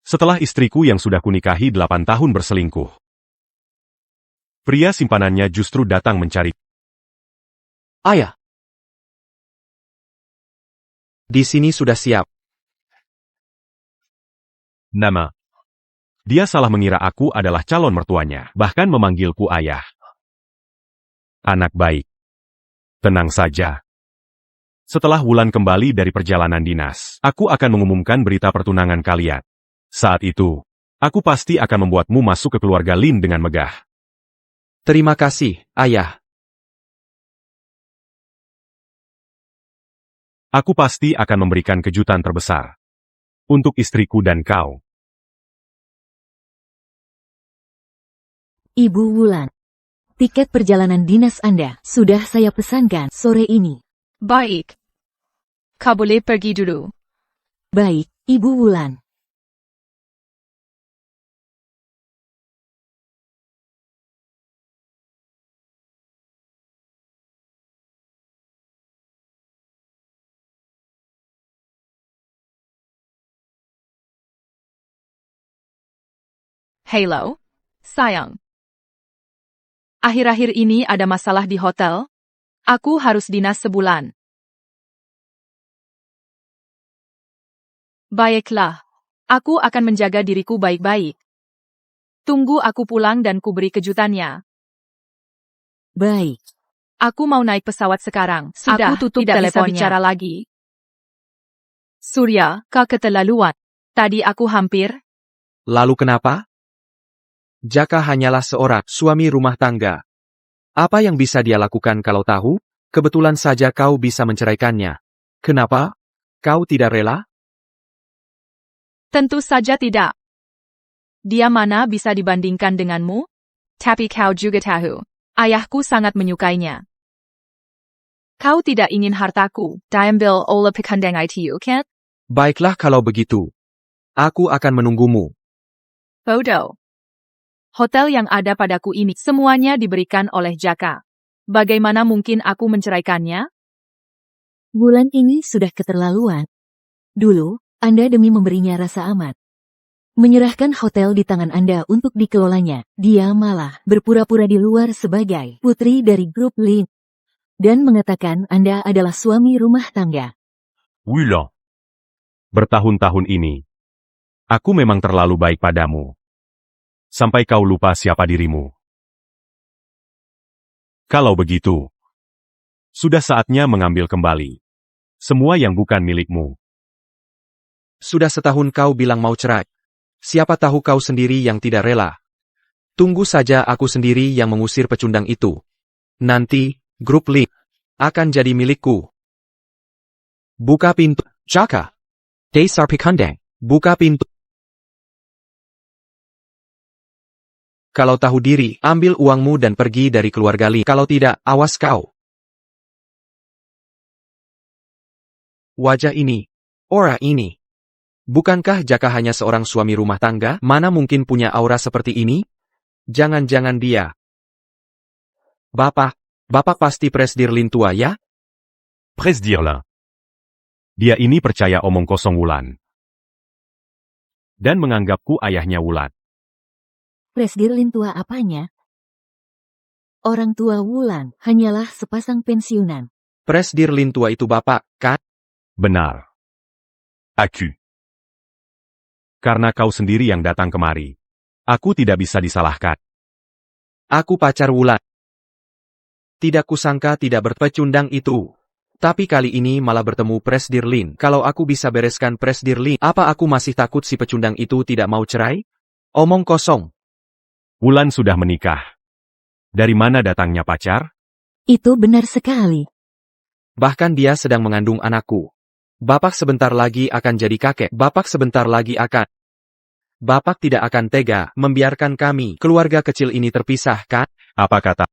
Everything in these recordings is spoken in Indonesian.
Setelah istriku yang sudah kunikahi 8 tahun berselingkuh. Pria simpanannya justru datang mencari. Ayah. Di sini sudah siap. Nama. Dia salah mengira aku adalah calon mertuanya, bahkan memanggilku ayah. Anak baik. Tenang saja. Setelah Wulan kembali dari perjalanan dinas, aku akan mengumumkan berita pertunangan kalian. Saat itu, aku pasti akan membuatmu masuk ke keluarga Lin dengan megah. Terima kasih, Ayah. Aku pasti akan memberikan kejutan terbesar. Untuk istriku dan kau. Ibu Wulan. Tiket perjalanan dinas Anda sudah saya pesankan sore ini. Baik. Kau boleh pergi dulu. Baik, Ibu Wulan. Halo, sayang. Akhir-akhir ini ada masalah di hotel. Aku harus dinas sebulan. Baiklah, aku akan menjaga diriku baik-baik. Tunggu aku pulang dan kuberi kejutannya. Baik. Aku mau naik pesawat sekarang. Sudah, Aku tutup tidak bisa teleponnya. bicara lagi. Surya, kau keterlaluan. Tadi aku hampir. Lalu kenapa? Jaka hanyalah seorang suami rumah tangga. Apa yang bisa dia lakukan kalau tahu? Kebetulan saja kau bisa menceraikannya. Kenapa? Kau tidak rela? Tentu saja tidak. Dia mana bisa dibandingkan denganmu? Tapi kau juga tahu. Ayahku sangat menyukainya. Kau tidak ingin hartaku. Diambil oleh pekandang itu, kan? Baiklah kalau begitu. Aku akan menunggumu. Bodoh. Hotel yang ada padaku ini semuanya diberikan oleh Jaka. Bagaimana mungkin aku menceraikannya? Wulan ini sudah keterlaluan. Dulu, Anda demi memberinya rasa aman. Menyerahkan hotel di tangan Anda untuk dikelolanya, dia malah berpura-pura di luar sebagai putri dari grup Lin. Dan mengatakan Anda adalah suami rumah tangga. Wulan. Bertahun-tahun ini, aku memang terlalu baik padamu. Sampai kau lupa siapa dirimu. Kalau begitu, sudah saatnya mengambil kembali semua yang bukan milikmu. Sudah setahun kau bilang mau cerai. Siapa tahu kau sendiri yang tidak rela. Tunggu saja aku sendiri yang mengusir pecundang itu. Nanti, grup Lin akan jadi milikku. Buka pintu, Jaka. Desar Pekandang, buka pintu. Kalau tahu diri, ambil uangmu dan pergi dari keluarga Lin. Kalau tidak, awas kau. Wajah ini. Aura ini. Bukankah Jaka hanya seorang suami rumah tangga? Mana mungkin punya aura seperti ini? Jangan-jangan dia. Bapak pasti Presdir Lin tua ya? Presdirlah. Dia ini percaya omong kosong Wulan. Dan menganggapku ayahnya Wulan. Presdir Lin tua apanya? Orang tua Wulan hanyalah sepasang pensiunan. Presdir Lin tua itu bapak, kan? Benar. Aku. Karena kau sendiri yang datang kemari. Aku tidak bisa disalahkan. Aku pacar Wulan. Tidak kusangka tidak berpecundang itu. Tapi kali ini malah bertemu Presdir Lin. Kalau aku bisa bereskan Presdir Lin, apa aku masih takut si pecundang itu tidak mau cerai? Omong kosong. Wulan sudah menikah. Dari mana datangnya pacar? Itu benar sekali. Bahkan dia sedang mengandung anakku. Bapak sebentar lagi akan jadi kakek. Bapak sebentar lagi akan. Bapak tidak akan tega membiarkan kami, keluarga kecil ini terpisah, kan? Apa kata?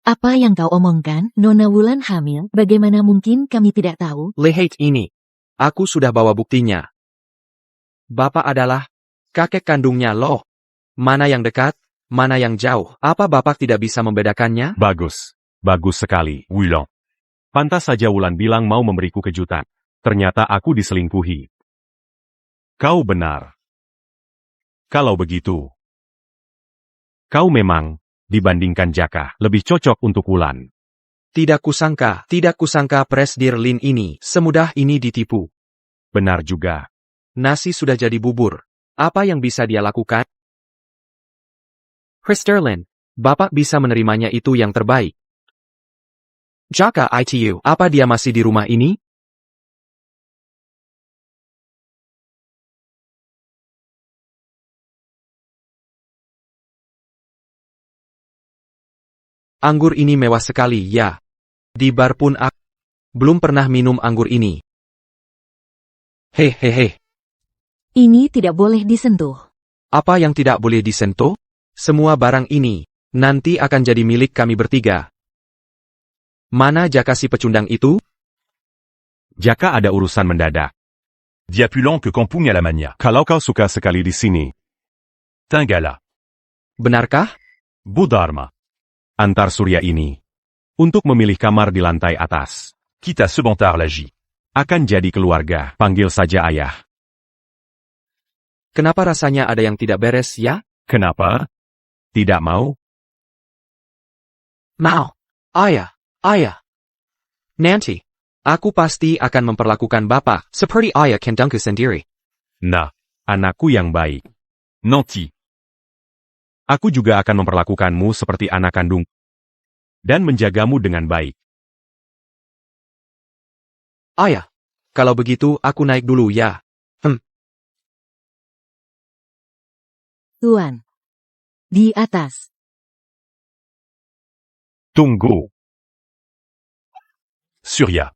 Apa yang kau omongkan, Nona Wulan hamil? Bagaimana mungkin kami tidak tahu? Lihat ini. Aku sudah bawa buktinya. Bapak adalah kakek kandungnya loh. Mana yang dekat, mana yang jauh. Apa Bapak tidak bisa membedakannya? Bagus. Bagus sekali, Wulan. Pantas saja Wulan bilang mau memberiku kejutan. Ternyata aku diselingkuhi. Kau benar. Kalau begitu, kau memang, dibandingkan Jaka, lebih cocok untuk Wulan. Tidak kusangka Presdir Lin ini semudah ini ditipu. Benar juga. Nasi sudah jadi bubur. Apa yang bisa dia lakukan? Presdir Lin, Bapak bisa menerimanya itu yang terbaik. Jaka itu, apa dia masih di rumah ini? Anggur ini mewah sekali, ya. Di bar pun aku belum pernah minum anggur ini. Hehehe. Ini tidak boleh disentuh. Apa yang tidak boleh disentuh? Semua barang ini nanti akan jadi milik kami bertiga. Mana Jaka si pecundang itu? Jaka ada urusan mendadak. Dia pulang ke kampung à la mania. Kalau kau suka sekali di sini, Tinggallah. Benarkah? Bodharma. antar surya ini, untuk memilih kamar di lantai atas, Quitte à se bantar l'agi. akan jadi keluarga, panggil saja ayah. Kenapa rasanya ada yang tidak beres, ya? Kenapa? Tidak mau? Mau. Ayah. Nanti, aku pasti akan memperlakukan Bapak seperti ayah kandungku sendiri. Nah, anakku yang baik. Nanti. Aku juga akan memperlakukanmu seperti anak kandung dan menjagamu dengan baik. Ayah, kalau begitu aku naik dulu ya. Tuan. Di atas. Tunggu. Surya.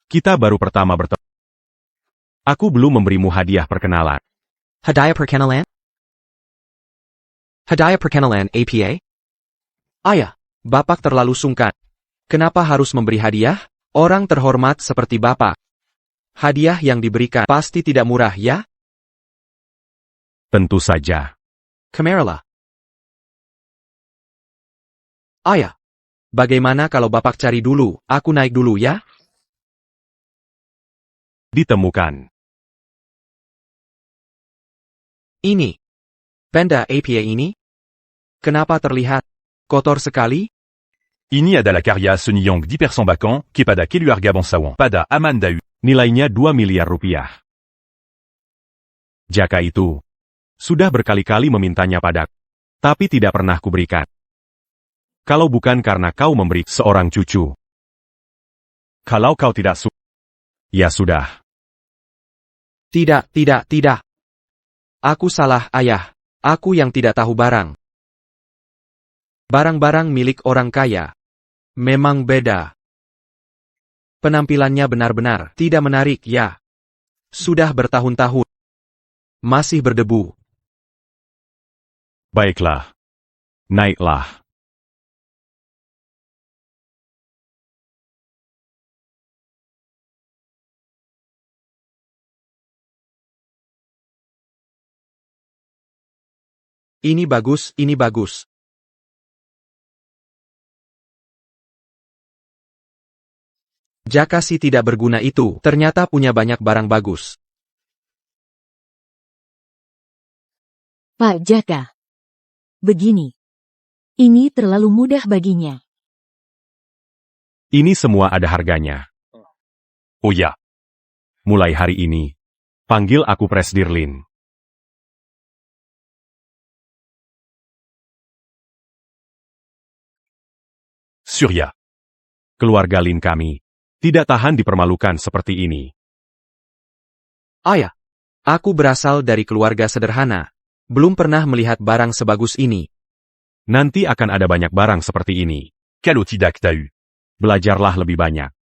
Kita baru pertama bertemu. Aku belum memberimu hadiah perkenalan. Hadiah perkenalan? Hadiah perkenalan APA? Ayah, Bapak terlalu sungkan. Kenapa harus memberi hadiah? Orang terhormat seperti Bapak. Hadiah yang diberikan pasti tidak murah ya? Tentu saja. Kameralah. Ayah, bagaimana kalau Bapak cari dulu, aku naik dulu ya? Ditemukan. Ini. Penda APA ini? Kenapa terlihat kotor sekali? Ini adalah karya Senyong di Persambakan, kepada keluarga bangsawan. Pada Amandau. Nilainya 2 miliar rupiah. Jaka itu sudah berkali-kali memintanya padaku, tapi tidak pernah kuberikan. Kalau bukan karena kau memberi seorang cucu. Kalau kau tidak suka, ya sudah. Tidak. Aku salah, ayah. Aku yang tidak tahu barang. Barang-barang milik orang kaya memang beda. Penampilannya benar-benar tidak menarik, ya. Sudah bertahun-tahun. Masih berdebu. Baiklah. Naiklah. Ini bagus. Jaka si tidak berguna itu ternyata punya banyak barang bagus. Pak Jaka. Begini. Ini terlalu mudah baginya. Ini semua ada harganya. Oh ya. Mulai hari ini, panggil aku Presdir Lin. Surya. Keluarga Lin kami tidak tahan dipermalukan seperti ini. Ayah, aku berasal dari keluarga sederhana. Belum pernah melihat barang sebagus ini. Nanti akan ada banyak barang seperti ini. Quel autodidacte t'as eu. Belajarlah lebih banyak.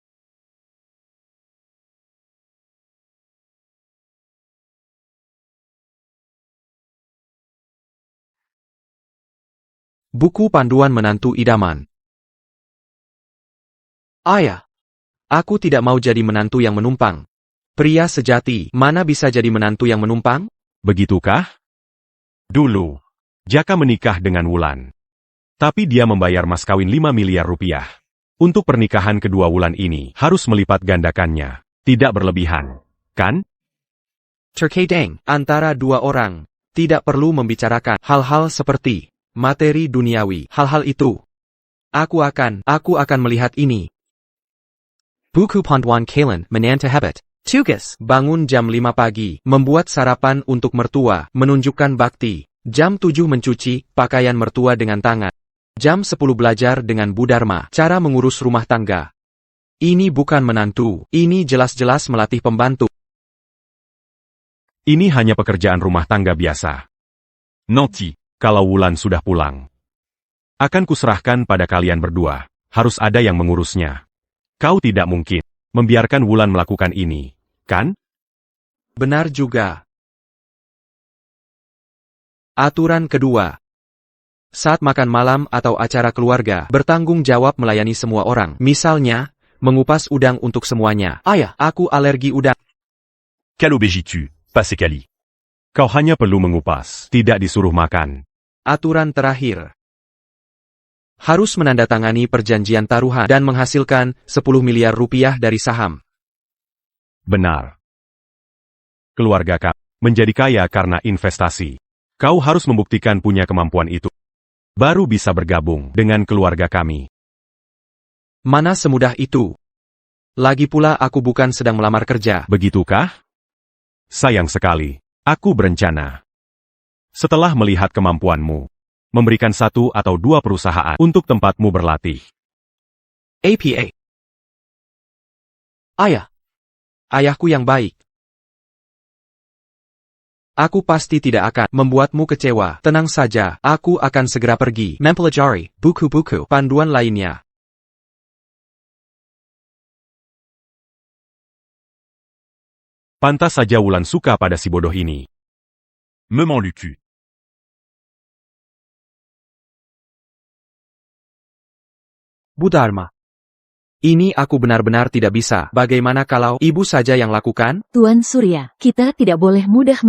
Buku panduan menantu idaman. Ayah, aku tidak mau jadi menantu yang menumpang. Pria sejati mana bisa jadi menantu yang menumpang? Begitukah? Dulu, Jaka menikah dengan Wulan. Tapi dia membayar mas kawin 5 miliar rupiah. Untuk pernikahan kedua Wulan ini harus melipat gandakannya. Tidak berlebihan, kan? Terkadang, antara dua orang, tidak perlu membicarakan hal-hal seperti materi duniawi. Hal-hal itu. Aku akan melihat ini. Buku panduan kalian menantu hebat. Tugas. Bangun jam 5 pagi, membuat sarapan untuk mertua, menunjukkan bakti. Jam 7 mencuci pakaian mertua dengan tangan. Jam 10 belajar dengan Bu Dharma, cara mengurus rumah tangga. Ini bukan menantu, ini jelas-jelas melatih pembantu. Ini hanya pekerjaan rumah tangga biasa. Nanti, Kalau Wulan sudah pulang, akan kuserahkan pada kalian berdua. Harus ada yang mengurusnya. Kau tidak mungkin membiarkan Wulan melakukan ini, kan? Benar juga. Aturan kedua. Saat makan malam atau acara keluarga, bertanggung jawab melayani semua orang. Misalnya, mengupas udang untuk semuanya. Ayah, aku alergi udang. quelle obégie tu, pas c'est Kali. Kau hanya perlu mengupas, tidak disuruh makan. Aturan terakhir. Harus menandatangani perjanjian taruhan dan menghasilkan 10 miliar rupiah dari saham. Benar. Keluarga kami menjadi kaya karena investasi. Kau harus membuktikan punya kemampuan itu. Baru bisa bergabung dengan keluarga kami. Mana semudah itu? Lagi pula aku bukan sedang melamar kerja. Begitukah? Sayang sekali. Aku berencana, setelah melihat kemampuanmu, memberikan 1 atau 2 perusahaan untuk tempatmu berlatih. APA. Ayah. Ayahku yang baik. Aku pasti tidak akan membuatmu kecewa. Tenang saja, aku akan segera pergi mempelajari buku-buku panduan lainnya. Pantas saja Wulan suka pada si bodoh ini. Me m'en lucu. Bu Dharma. Ini aku benar-benar tidak bisa. Bagaimana kalau ibu saja yang lakukan? Tuan Surya, kita tidak boleh mudah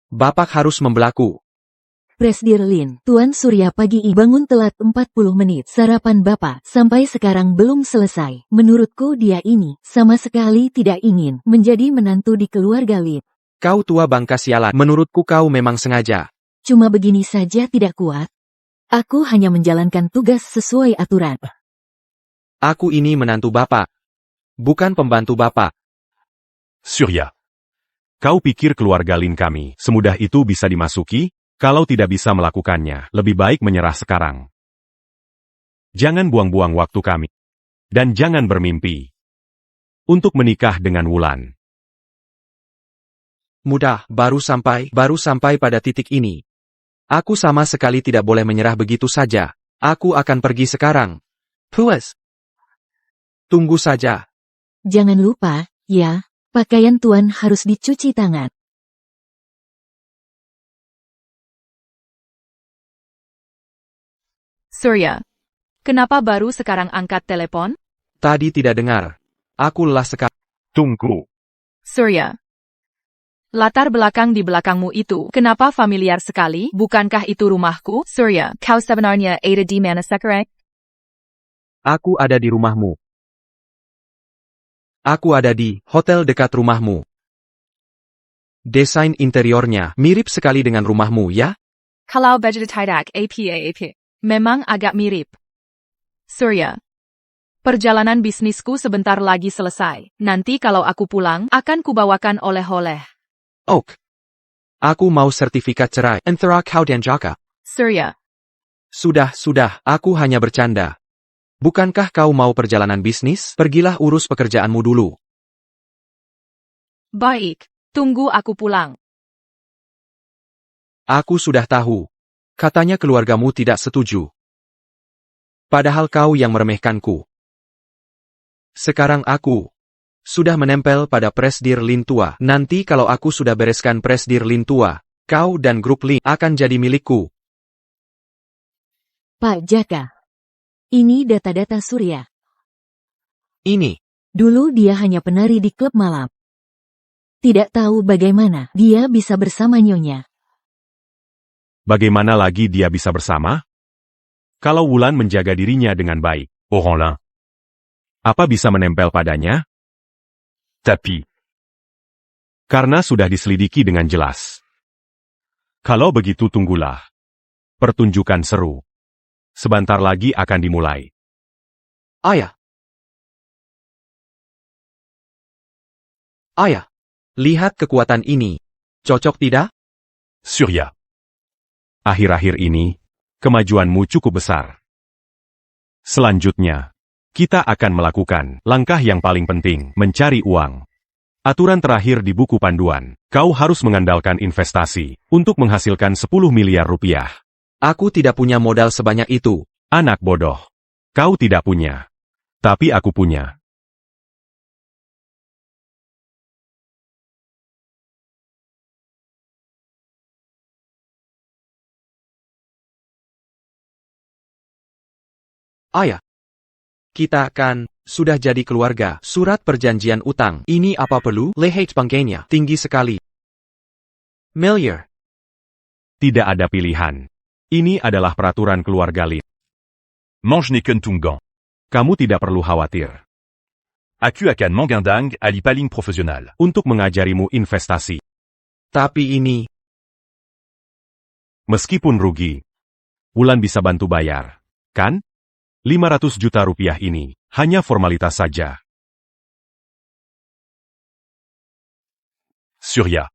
Bapak harus membelaku. Presdir Lin, Tuan Surya pagi ini bangun telat 40 menit. Sarapan Bapak sampai sekarang belum selesai. Menurutku dia ini sama sekali tidak ingin menjadi menantu di keluarga Lin. Kau tua bangka sialan. Menurutku kau memang sengaja. Cuma begini saja tidak kuat. Aku hanya menjalankan tugas sesuai aturan. Aku ini menantu Bapak. Bukan pembantu Bapak. Surya. Kau pikir keluarga Lin kami semudah itu bisa dimasuki? Kalau tidak bisa melakukannya, lebih baik menyerah sekarang. Jangan buang-buang waktu kami. Dan jangan bermimpi untuk menikah dengan Wulan. Mudah, baru sampai pada titik ini. Aku sama sekali tidak boleh menyerah begitu saja. Aku akan pergi sekarang. Puas. Tunggu saja. Jangan lupa, ya, pakaian Tuan harus dicuci tangan. Surya. Kenapa baru sekarang angkat telepon? Tadi tidak dengar. Aku lelah sekali. Tunggu. Surya. Latar belakang di belakangmu itu, kenapa familiar sekali? Bukankah itu rumahku? Surya, kau sebenarnya ada di mana sekarang? Aku ada di rumahmu. Aku ada di hotel dekat rumahmu. Desain interiornya mirip sekali dengan rumahmu, ya? Kalau baju tidak apa. Memang agak mirip. Surya. Perjalanan bisnisku sebentar lagi selesai. Nanti kalau aku pulang, akan kubawakan oleh-oleh. Ok. Aku mau sertifikat cerai antara kau dan Jaka. Surya. Sudah, aku hanya bercanda. Bukankah kau mau perjalanan bisnis? Pergilah urus pekerjaanmu dulu. Baik, tunggu aku pulang. Aku sudah tahu. Katanya keluargamu tidak setuju. Padahal kau yang meremehkanku. Sekarang aku sudah menempel pada Presdir Lin tua. Nanti kalau aku sudah bereskan Presdir Lin tua, kau dan grup Lin akan jadi milikku. Pak Jaka. Ini data-data Surya. Ini. Dulu dia hanya penari di klub malam. Tidak tahu bagaimana dia bisa bersama Nyonya. Bagaimana lagi dia bisa bersama? Kalau Wulan menjaga dirinya dengan baik, Oranlin. apa bisa menempel padanya? Tapi. Karena sudah diselidiki dengan jelas. Kalau begitu tunggulah. Pertunjukan seru. Sebentar lagi akan dimulai. Ayah. Ayah. Lihat kekuatan ini. Cocok tidak? Surya. Akhir-akhir ini, kemajuanmu cukup besar. Selanjutnya, kita akan melakukan langkah yang paling penting, mencari uang. Aturan terakhir di buku panduan, kau harus mengandalkan investasi untuk menghasilkan 10 miliar rupiah. Aku tidak punya modal sebanyak itu. Anak bodoh. Kau tidak punya. Tapi aku punya. Ayah. Kita kan sudah jadi keluarga. Surat perjanjian utang. Ini apa perlu? Lehet bangkainya tinggi sekali. Miliar. Tidak ada pilihan. Ini adalah peraturan keluarga Lin. Mange ne Tunggang. Kamu tidak perlu khawatir. Aku akan mengandang ali paling profesional. Untuk mengajarimu investasi. Tapi ini, Meskipun rugi, Wulan bisa bantu bayar. Kan? 500 juta rupiah ini hanya formalitas saja. Surya.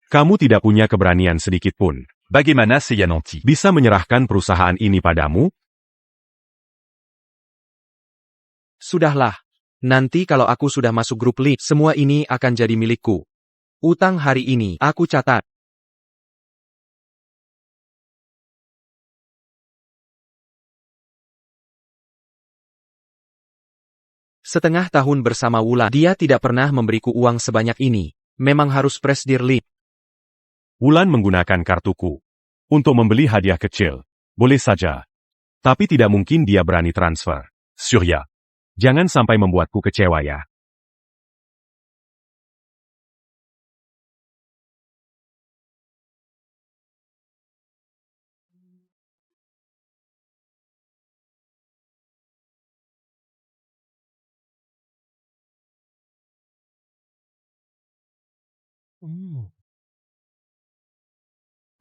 Kamu tidak punya keberanian sedikit pun. Bagaimana saya nanti? Bisa menyerahkan perusahaan ini padamu? sudahlah. Nanti kalau aku sudah masuk grup lead, semua ini akan jadi milikku. Utang hari ini, aku catat. Setengah tahun bersama Wulan, dia tidak pernah memberiku uang sebanyak ini. Memang harus press dear lead. Wulan menggunakan kartuku untuk membeli hadiah kecil. Boleh saja. Tapi tidak mungkin dia berani transfer. Surya. Jangan sampai membuatku kecewa ya.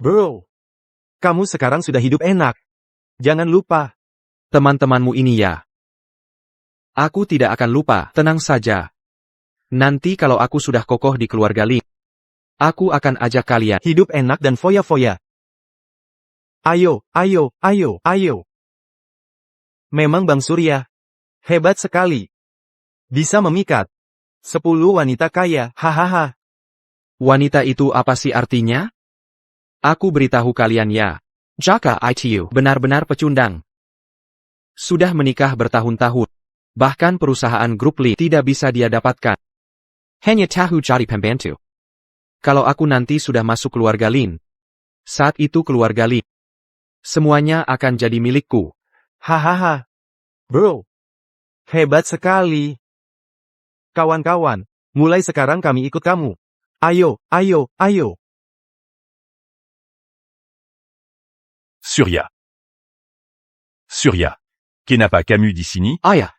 Bro, kamu sekarang sudah hidup enak. Jangan lupa. Teman-temanmu ini ya. Aku tidak akan lupa, tenang saja. Nanti kalau aku sudah kokoh di keluarga lead, aku akan ajak kalian. Hidup enak dan foya-foya. Ayo, ayo, ayo, ayo. Memang Bang Surya. Hebat sekali. Bisa memikat 10 wanita kaya, hahaha. Wanita itu apa sih artinya? Aku beritahu kalian ya. Jaka ITU benar-benar pecundang. Sudah menikah bertahun-tahun. Bahkan perusahaan grup lead tidak bisa dia dapatkan. Hanya tahu cari pembantu. Kalau aku nanti sudah masuk keluarga Lin, saat itu keluarga Lin, semuanya akan jadi milikku. Hahaha. Bro. Hebat sekali. Kawan-kawan, mulai sekarang kami ikut kamu. Ayo, ayo, ayo. Surya. Surya. Kenapa kamu di sini? Ayah,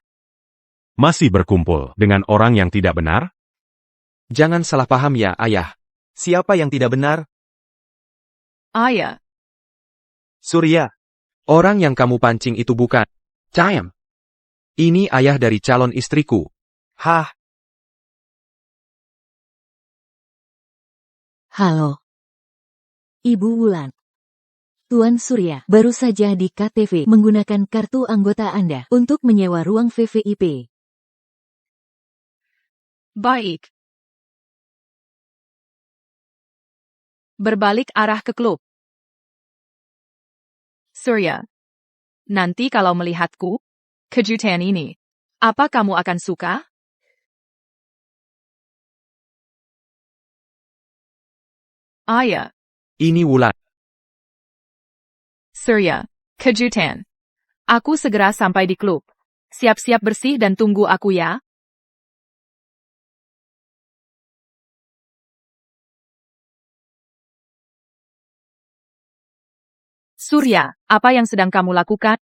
Masih berkumpul dengan orang yang tidak benar? jangan salah paham ya, ayah. Siapa yang tidak benar? Ayah. Surya. Orang yang kamu pancing itu bukan Chaim. Ini ayah dari calon istriku. Hah, Halo. Ibu Wulan. Tuan Surya baru saja di KTV menggunakan kartu anggota Anda untuk menyewa ruang VVIP. Baik. Berbalik arah ke klub. Surya. Nanti kalau melihatku, kejutan ini, apa kamu akan suka? Ayah. Ini Wulan. Surya. Kejutan. Aku segera sampai di klub. Siap-siap bersih dan tunggu aku ya. Surya, apa yang sedang kamu lakukan?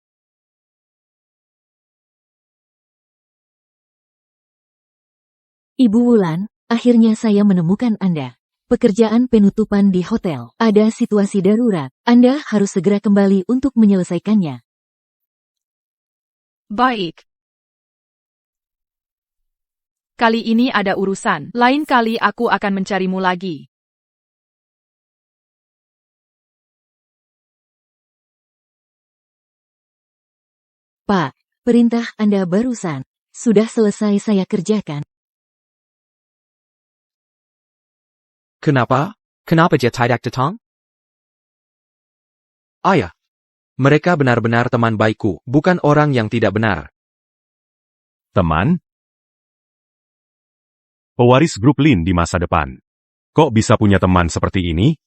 Ibu Wulan, Akhirnya saya menemukan Anda. Pekerjaan penutupan di hotel. Ada situasi darurat. Anda harus segera kembali untuk menyelesaikannya. Baik. Kali ini ada urusan. Lain kali aku akan mencarimu lagi. Pak, perintah Anda barusan. Sudah selesai saya kerjakan. Kenapa? Kenapa dia tidak datang? Ayah. Mereka benar-benar teman baikku, bukan orang yang tidak benar. Teman? Pewaris grup Lin di masa depan. Kok bisa punya teman seperti ini?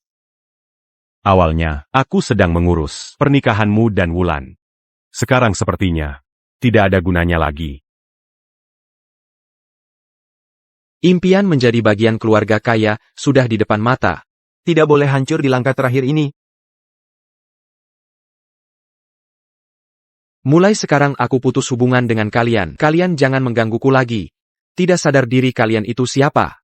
Awalnya, aku sedang mengurus pernikahanmu dan Wulan. Sekarang sepertinya, tidak ada gunanya lagi. Impian menjadi bagian keluarga kaya sudah di depan mata. Tidak boleh hancur di langkah terakhir ini. Mulai sekarang aku putus hubungan dengan kalian. Kalian jangan menggangguku lagi. Tidak sadar diri kalian itu siapa.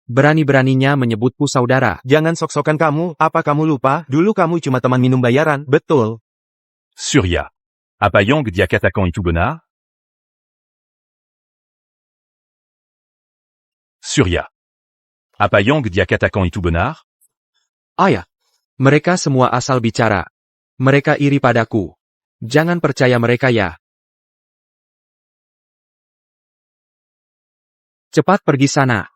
Berani-beraninya menyebutku saudara. Jangan sok-sokan kamu, apa kamu lupa? Dulu kamu cuma teman minum bayaran, betul? Surya. Apayang dia katakan itu benar? Surya. Apayang dia katakan itu benar? Ayah. Mereka semua asal bicara. Mereka iri padaku. Jangan percaya mereka ya. Cepat pergi sana.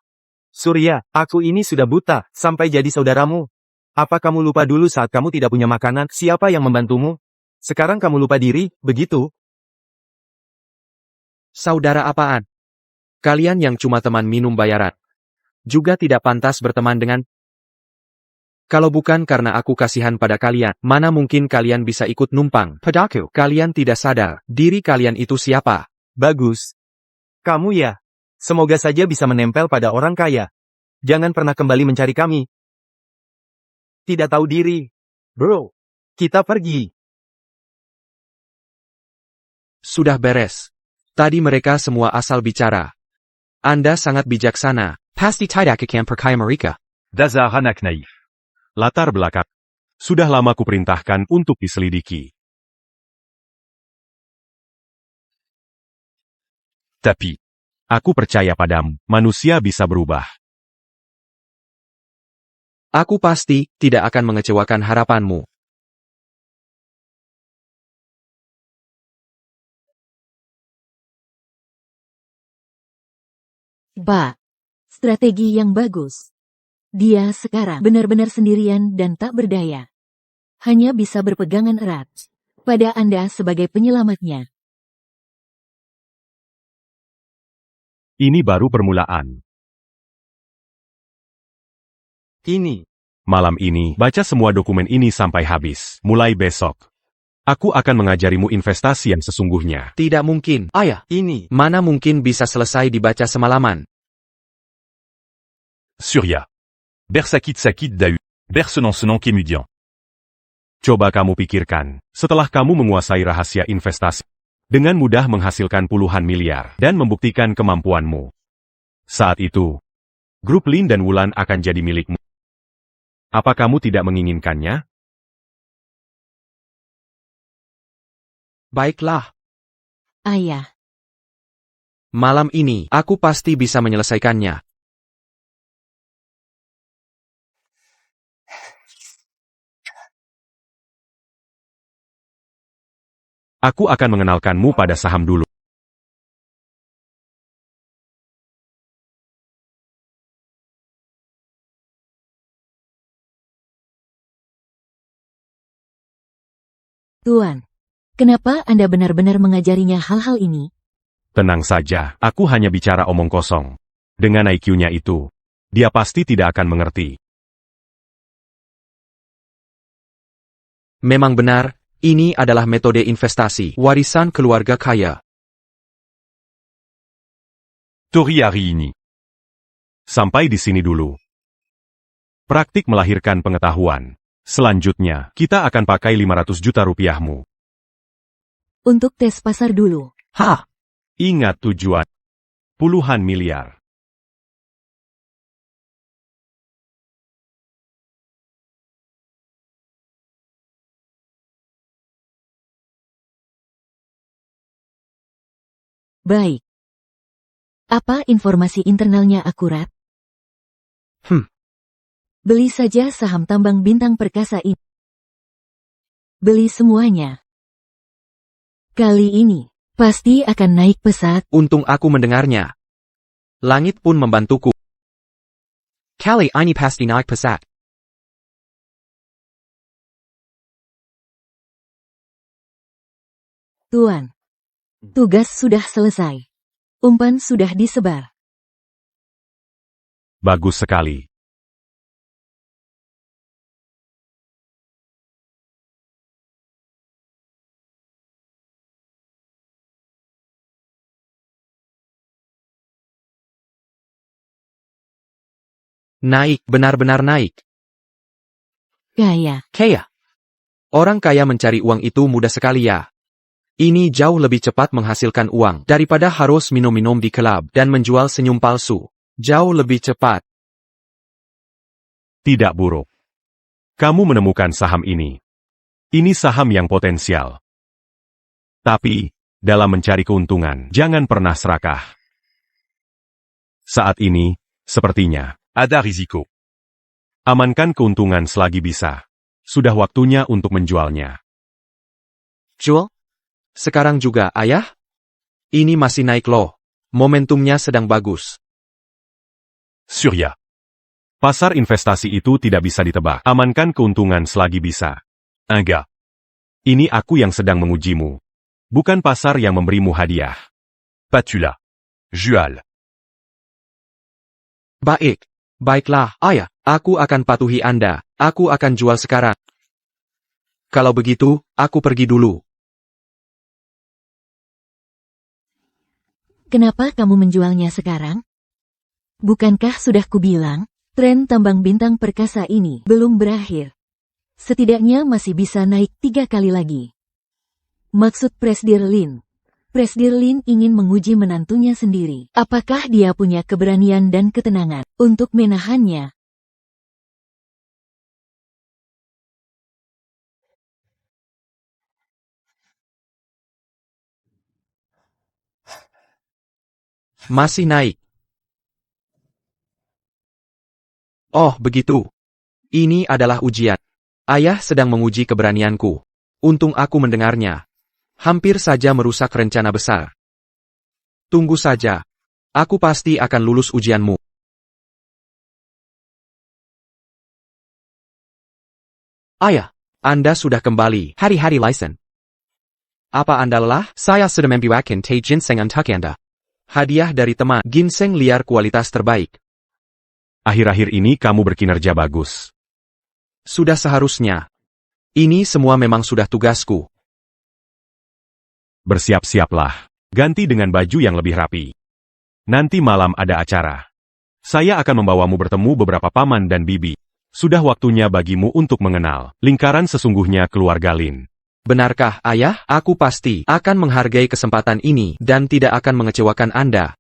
Surya, aku ini sudah buta, sampai jadi saudaramu. Apa kamu lupa dulu saat kamu tidak punya makanan, siapa yang membantumu? Sekarang kamu lupa diri, begitu? Saudara apaan? Kalian yang cuma teman minum bayaran. Juga tidak pantas berteman dengan. Kalau bukan karena aku kasihan pada kalian, mana mungkin kalian bisa ikut numpang padaku? Kalian tidak sadar, diri kalian itu siapa? Bagus. Kamu ya. Semoga saja bisa menempel pada orang kaya. Jangan pernah kembali mencari kami. Tidak tahu diri. Bro, kita pergi. Sudah beres. Tadi mereka semua asal bicara. Anda sangat bijaksana. Pasti tidak akan percaya mereka. Dasar anak naif. Latar belakang. Sudah lama kuperintahkan untuk diselidiki. Tapi. Aku percaya padamu, manusia bisa berubah. Aku pasti tidak akan mengecewakan harapanmu. Ba, strategi yang bagus. Dia sekarang benar-benar sendirian dan tak berdaya. Hanya bisa berpegangan erat pada Anda sebagai penyelamatnya. Ini baru permulaan. Ini. Malam ini, baca semua dokumen ini sampai habis. Mulai besok. Aku akan mengajarimu investasi yang sesungguhnya. Tidak mungkin. Ayah, Ini. mana mungkin bisa selesai dibaca semalaman? Surya. Bersakit sakit dau. Bersenang-senang kemudian. Coba kamu pikirkan, setelah kamu menguasai rahasia investasi, dengan mudah menghasilkan puluhan miliar, dan membuktikan kemampuanmu. Saat itu, grup Lin dan Wulan akan jadi milikmu. Apa kamu tidak menginginkannya? Baiklah. Ayah, Malam ini, aku pasti bisa menyelesaikannya. Aku akan mengenalkanmu pada saham dulu. Tuan. Kenapa Anda benar-benar mengajarinya hal-hal ini? Tenang saja, aku hanya bicara omong kosong. Dengan IQ-nya itu, dia pasti tidak akan mengerti. Memang benar, ini adalah metode investasi, warisan keluarga kaya. Tori hari ini. Sampai di sini dulu. Praktik melahirkan pengetahuan. Selanjutnya, kita akan pakai 500 juta rupiahmu. Untuk tes pasar dulu. Hah? Ingat tujuan. Puluhan miliar. Baik. Apa informasi internalnya akurat? Beli saja saham tambang bintang perkasa ini. Beli semuanya. Kali ini, pasti akan naik pesat. Untung aku mendengarnya. Langit pun membantuku. Kali ini pasti naik pesat. Tuan. Tugas sudah selesai. Umpan sudah disebar. Bagus sekali. Naik, benar-benar naik. Kaya. Kaya. Orang kaya mencari uang itu mudah sekali ya. Ini jauh lebih cepat menghasilkan uang daripada harus minum-minum di klub dan menjual senyum palsu. Jauh lebih cepat. Tidak buruk. Kamu menemukan saham ini. Ini saham yang potensial. Tapi, dalam mencari keuntungan, jangan pernah serakah. Saat ini, sepertinya, Ada risiko. amankan keuntungan selagi bisa. Sudah waktunya untuk menjualnya. Jual? Sekarang juga, ayah? Ini masih naik loh. Momentumnya sedang bagus. Surya. Pasar investasi itu tidak bisa ditebak. Amankan keuntungan selagi bisa. Inga. Ini aku yang sedang mengujimu. Bukan pasar yang memberimu hadiah. Patula. Jual. Baik. Baiklah, ayah. Aku akan patuhi Anda. Aku akan jual sekarang. Kalau begitu, aku pergi dulu. Kenapa kamu menjualnya sekarang? Bukankah sudah kubilang, tren tambang bintang perkasa ini belum berakhir. Setidaknya masih bisa naik 3 kali lagi. Maksud Presdir Lin. Presdir Lin ingin menguji menantunya sendiri. Apakah dia punya keberanian dan ketenangan untuk menahannya? Masih naik. Oh, begitu. Ini adalah ujian. Ayah sedang menguji keberanianku. Untung aku mendengarnya. Hampir saja merusak rencana besar. Tunggu saja. Aku pasti akan lulus ujianmu. Ayah, Anda sudah kembali. Hari-hari Lyson. Apa Anda lelah? Saya sudah membawakan teh ginseng untuk Anda. Hadiah dari teman. Ginseng liar kualitas terbaik. Akhir-akhir ini kamu berkinerja bagus. Sudah seharusnya. Ini semua memang sudah tugasku. Bersiap-siaplah. Ganti dengan baju yang lebih rapi. Nanti malam ada acara. Saya akan membawamu bertemu beberapa paman dan bibi. Sudah waktunya bagimu untuk mengenal lingkaran sesungguhnya keluarga Lin. Benarkah, ayah? Aku pasti akan menghargai kesempatan ini dan tidak akan mengecewakan Anda.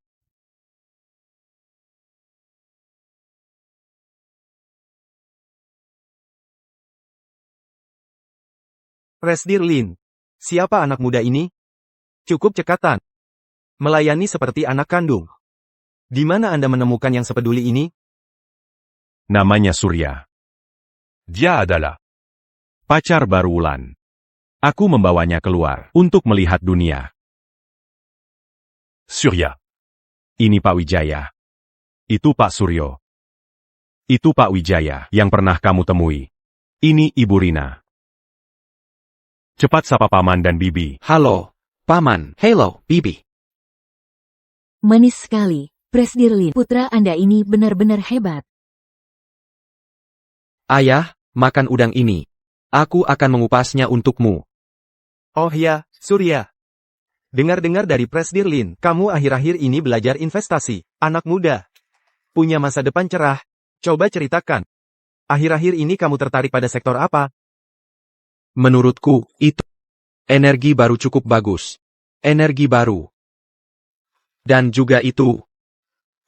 Presdir Lin. Siapa anak muda ini? Cukup cekatan. Melayani seperti anak kandung. Di mana Anda menemukan yang sepeduli ini? Namanya Surya. Dia adalah. Pacar baru Wulan. Aku membawanya keluar untuk melihat dunia. Surya. Ini Pak Wijaya. Itu Pak Suryo. Itu Pak Wijaya yang pernah kamu temui. Ini Ibu Rina. Cepat sapa paman dan bibi. Halo, paman. Hello, bibi. Manis sekali, Presdir Lin. Putra Anda ini benar-benar hebat. Ayah, makan udang ini. Aku akan mengupasnya untukmu. Oh ya, Surya. Dengar-dengar dari Presdir Lin, kamu akhir-akhir ini belajar investasi. Anak muda. Punya masa depan cerah. Coba ceritakan. Akhir-akhir ini kamu tertarik pada sektor apa? Menurutku, itu energi baru cukup bagus. Energi baru. Dan juga itu.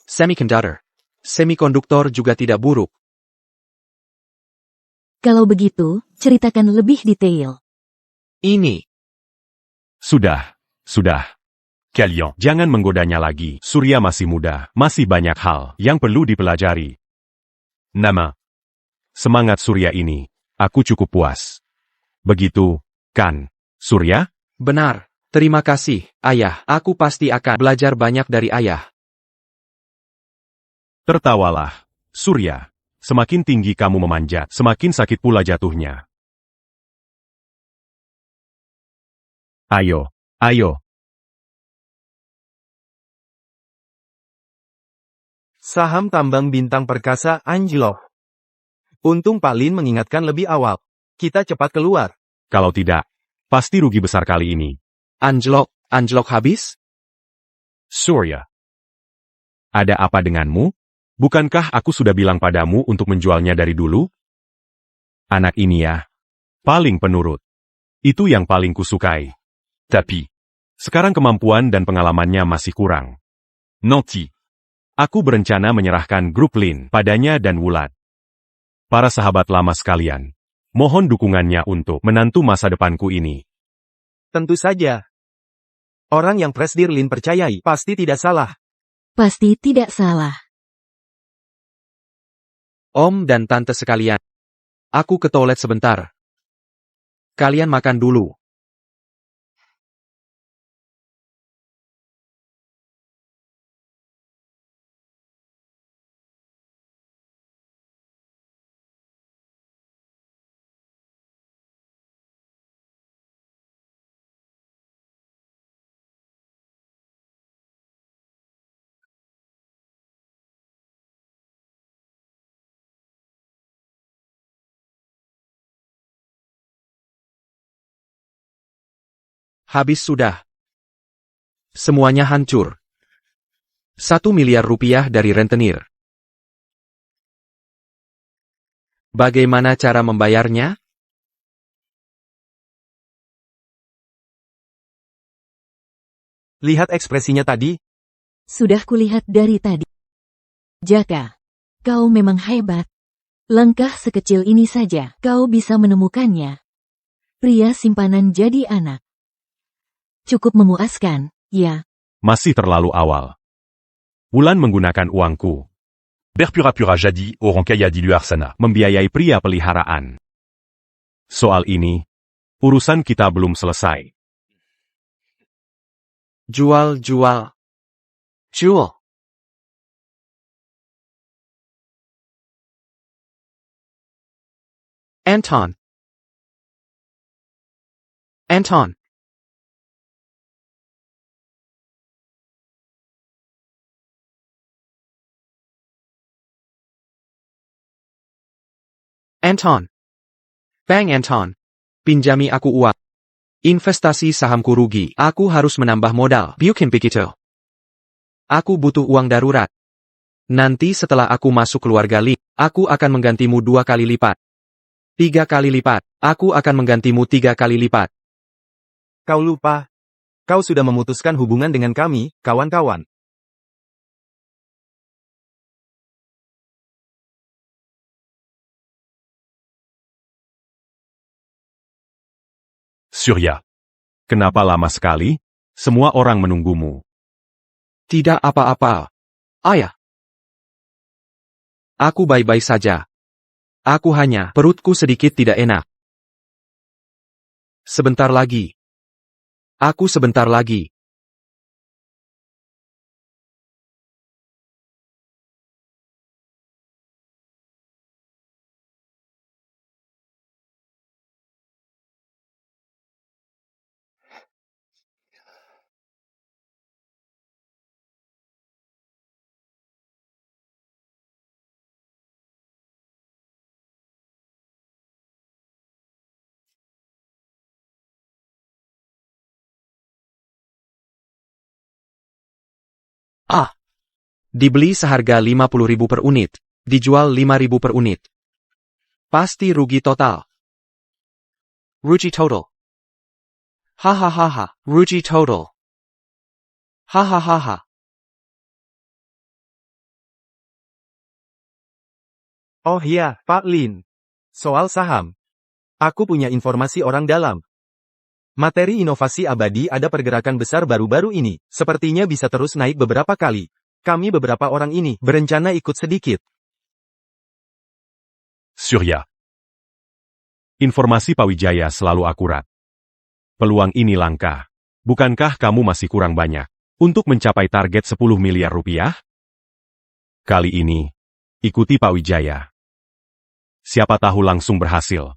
Semiconductor. Semikonduktor juga tidak buruk. Kalau begitu, ceritakan lebih detail. Ini. Sudah. Kalian. Jangan menggodanya lagi. Surya masih muda, masih banyak hal yang perlu dipelajari. Nama. Semangat Surya ini, aku cukup puas. Begitu, kan, Surya? Benar. Terima kasih, Ayah. Aku pasti akan belajar banyak dari Ayah. Tertawalah, Surya. Semakin tinggi kamu memanjat, semakin sakit pula jatuhnya. Ayo, ayo. Saham tambang bintang perkasa anjlok. Untung Pak Lin mengingatkan lebih awal. Kita cepat keluar. Kalau tidak, pasti rugi besar kali ini. Anjlok habis? Surya. Ada apa denganmu? Bukankah aku sudah bilang padamu untuk menjualnya dari dulu? Anak ini ya, paling penurut. Itu yang paling kusukai. Tapi. Sekarang kemampuan dan pengalamannya masih kurang. Nanti. Aku berencana menyerahkan grup Lin padanya dan Wulan. Para sahabat lama sekalian, mohon dukungannya untuk menantu masa depanku ini. Tentu saja. Orang yang Presdir Lin percayai pasti tidak salah. Pasti tidak salah. Om dan Tante sekalian. Aku ke toilet sebentar. Kalian makan dulu. Habis sudah. Semuanya hancur. 1 miliar rupiah dari rentenir. Bagaimana cara membayarnya? Lihat ekspresinya tadi. Sudah kulihat dari tadi. Jaka, kau memang hebat. Langkah sekecil ini saja, kau bisa menemukannya. Pria simpanan jadi anak. Cukup memuaskan, ya. Masih terlalu awal. Wulan menggunakan uangku, Berpura-pura jadi orang kaya di luar sana. membiayai pria peliharaan. Soal ini, urusan kita belum selesai. Jual. Anton. Bang Anton. Pinjami aku uang. Investasi sahamku rugi. Aku harus menambah modal. Bukan begitu. Aku butuh uang darurat. Nanti setelah aku masuk keluarga Li, aku akan menggantimu 2 kali lipat. 3 kali lipat. Aku akan menggantimu 3 kali lipat. Kau lupa. Kau sudah memutuskan hubungan dengan kami, kawan-kawan. Surya. Kenapa lama sekali? Semua orang menunggumu. Tidak apa-apa. Ayah. Aku baik-baik saja. Aku hanya perutku sedikit tidak enak. Sebentar lagi. Aku sebentar lagi. Dibeli seharga 50.000 per unit. Dijual 5.000 per unit. Pasti rugi total. Rugi total. Hahaha. Rugi total. Hahaha. Oh iya, Pak Lin. Soal saham. Aku punya informasi orang dalam. Materi inovasi abadi ada pergerakan besar baru-baru ini, sepertinya bisa terus naik beberapa kali. Kami beberapa orang ini berencana ikut sedikit. Surya. Informasi Pawijaya selalu akurat. Peluang ini langka. Bukankah kamu masih kurang banyak untuk mencapai target 10 miliar rupiah? Kali ini, ikuti Pawijaya. Siapa tahu langsung berhasil.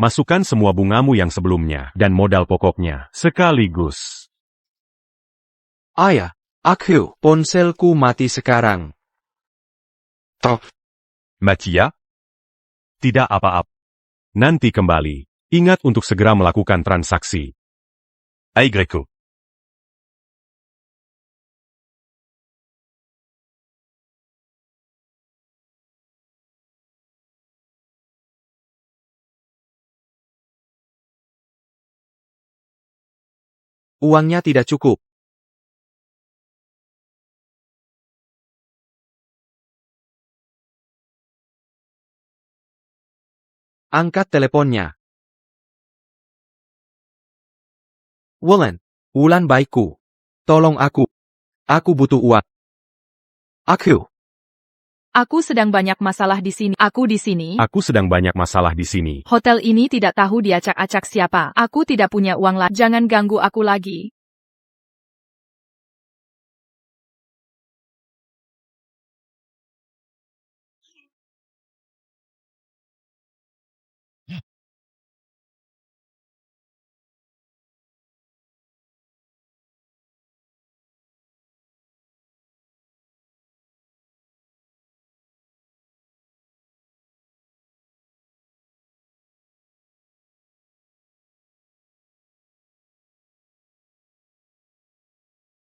Masukkan semua bungamu yang sebelumnya dan modal pokoknya sekaligus. Ayah, ponselku mati sekarang. Toh, Matia? Tidak apa-apa. Nanti kembali. Ingat untuk segera melakukan transaksi. Aigreco. uangnya tidak cukup. Angkat teleponnya. Wulan baikku. Tolong aku. Aku butuh uang. Aku sedang banyak masalah di sini. Aku di sini. Aku sedang banyak masalah di sini. Hotel ini tidak tahu diacak-acak siapa. Aku tidak punya uang lagi. Jangan ganggu aku lagi.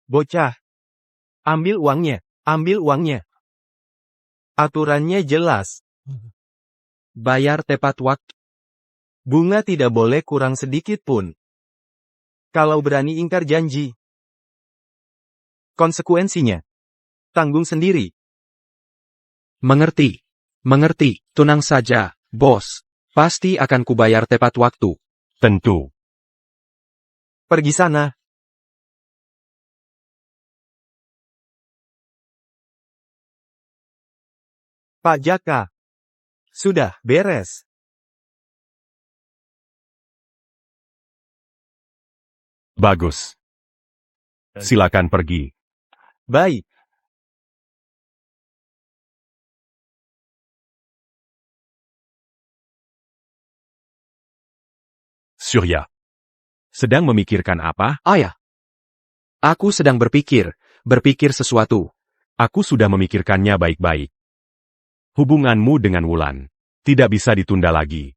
Bocah. Ambil uangnya. Ambil uangnya. Aturannya jelas. Bayar tepat waktu. Bunga tidak boleh kurang sedikit pun. Kalau berani ingkar janji. Konsekuensinya. Tanggung sendiri. Mengerti. Mengerti. Tenang saja, bos. Pasti akan kubayar tepat waktu. Tentu. Pergi sana. Pak Jaka. Sudah, beres. Bagus. Silakan pergi. Baik. Surya. Sedang memikirkan apa? Ayah. Aku sedang berpikir sesuatu. Aku sudah memikirkannya baik-baik. Hubunganmu dengan Wulan tidak bisa ditunda lagi.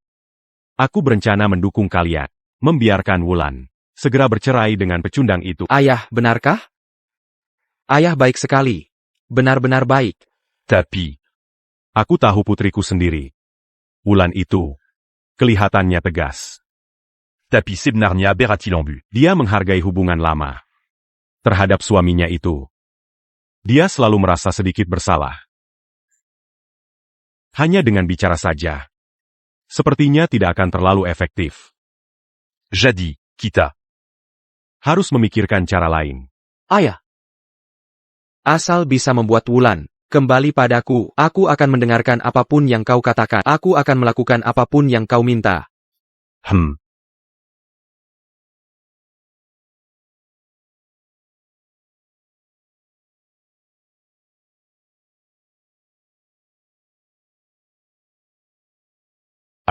Aku berencana mendukung kalian, membiarkan Wulan segera bercerai dengan pecundang itu. Ayah, benarkah? Ayah baik sekali. Benar-benar baik. Tapi. Aku tahu putriku sendiri. Wulan itu kelihatannya tegas. Tapi sebenarnya berhati-lembu. Dia menghargai hubungan lama terhadap suaminya itu. Dia selalu merasa sedikit bersalah. Hanya dengan bicara saja, sepertinya tidak akan terlalu efektif. Jadi, kita Harus memikirkan cara lain. Ayah. Asal bisa membuat Wulan kembali padaku, aku akan mendengarkan apapun yang kau katakan. Aku akan melakukan apapun yang kau minta.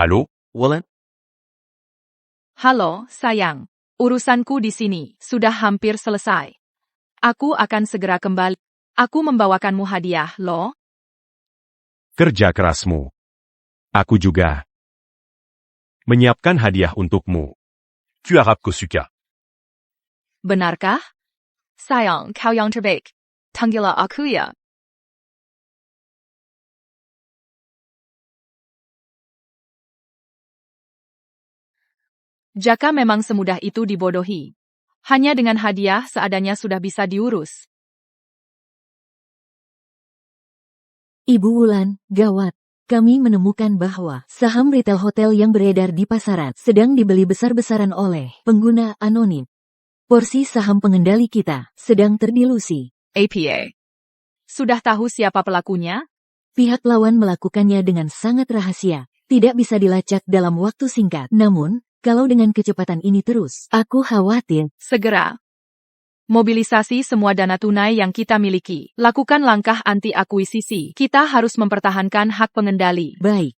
Halo? Wulan? Halo, sayang. Urusanku di sini sudah hampir selesai. Aku akan segera kembali. Aku membawakanmu hadiah, loh. Kerja kerasmu. Aku juga menyiapkan hadiah untukmu. Tu Arab Kosuka. Benarkah? Sayang, kau yang terbaik. Tanggilah aku ya. Jaka memang semudah itu dibodohi. Hanya dengan hadiah seadanya sudah bisa diurus. Ibu Wulan, gawat. kami menemukan bahwa saham retail hotel yang beredar di pasaran sedang dibeli besar-besaran oleh pengguna anonim. Porsi saham pengendali kita sedang terdilusi. APA. Sudah tahu siapa pelakunya? Pihak lawan melakukannya dengan sangat rahasia, tidak bisa dilacak dalam waktu singkat. Namun, kalau dengan kecepatan ini terus, aku khawatir. Segera. Mobilisasi semua dana tunai yang kita miliki. Lakukan langkah anti-akuisisi. Kita harus mempertahankan hak pengendali. Baik.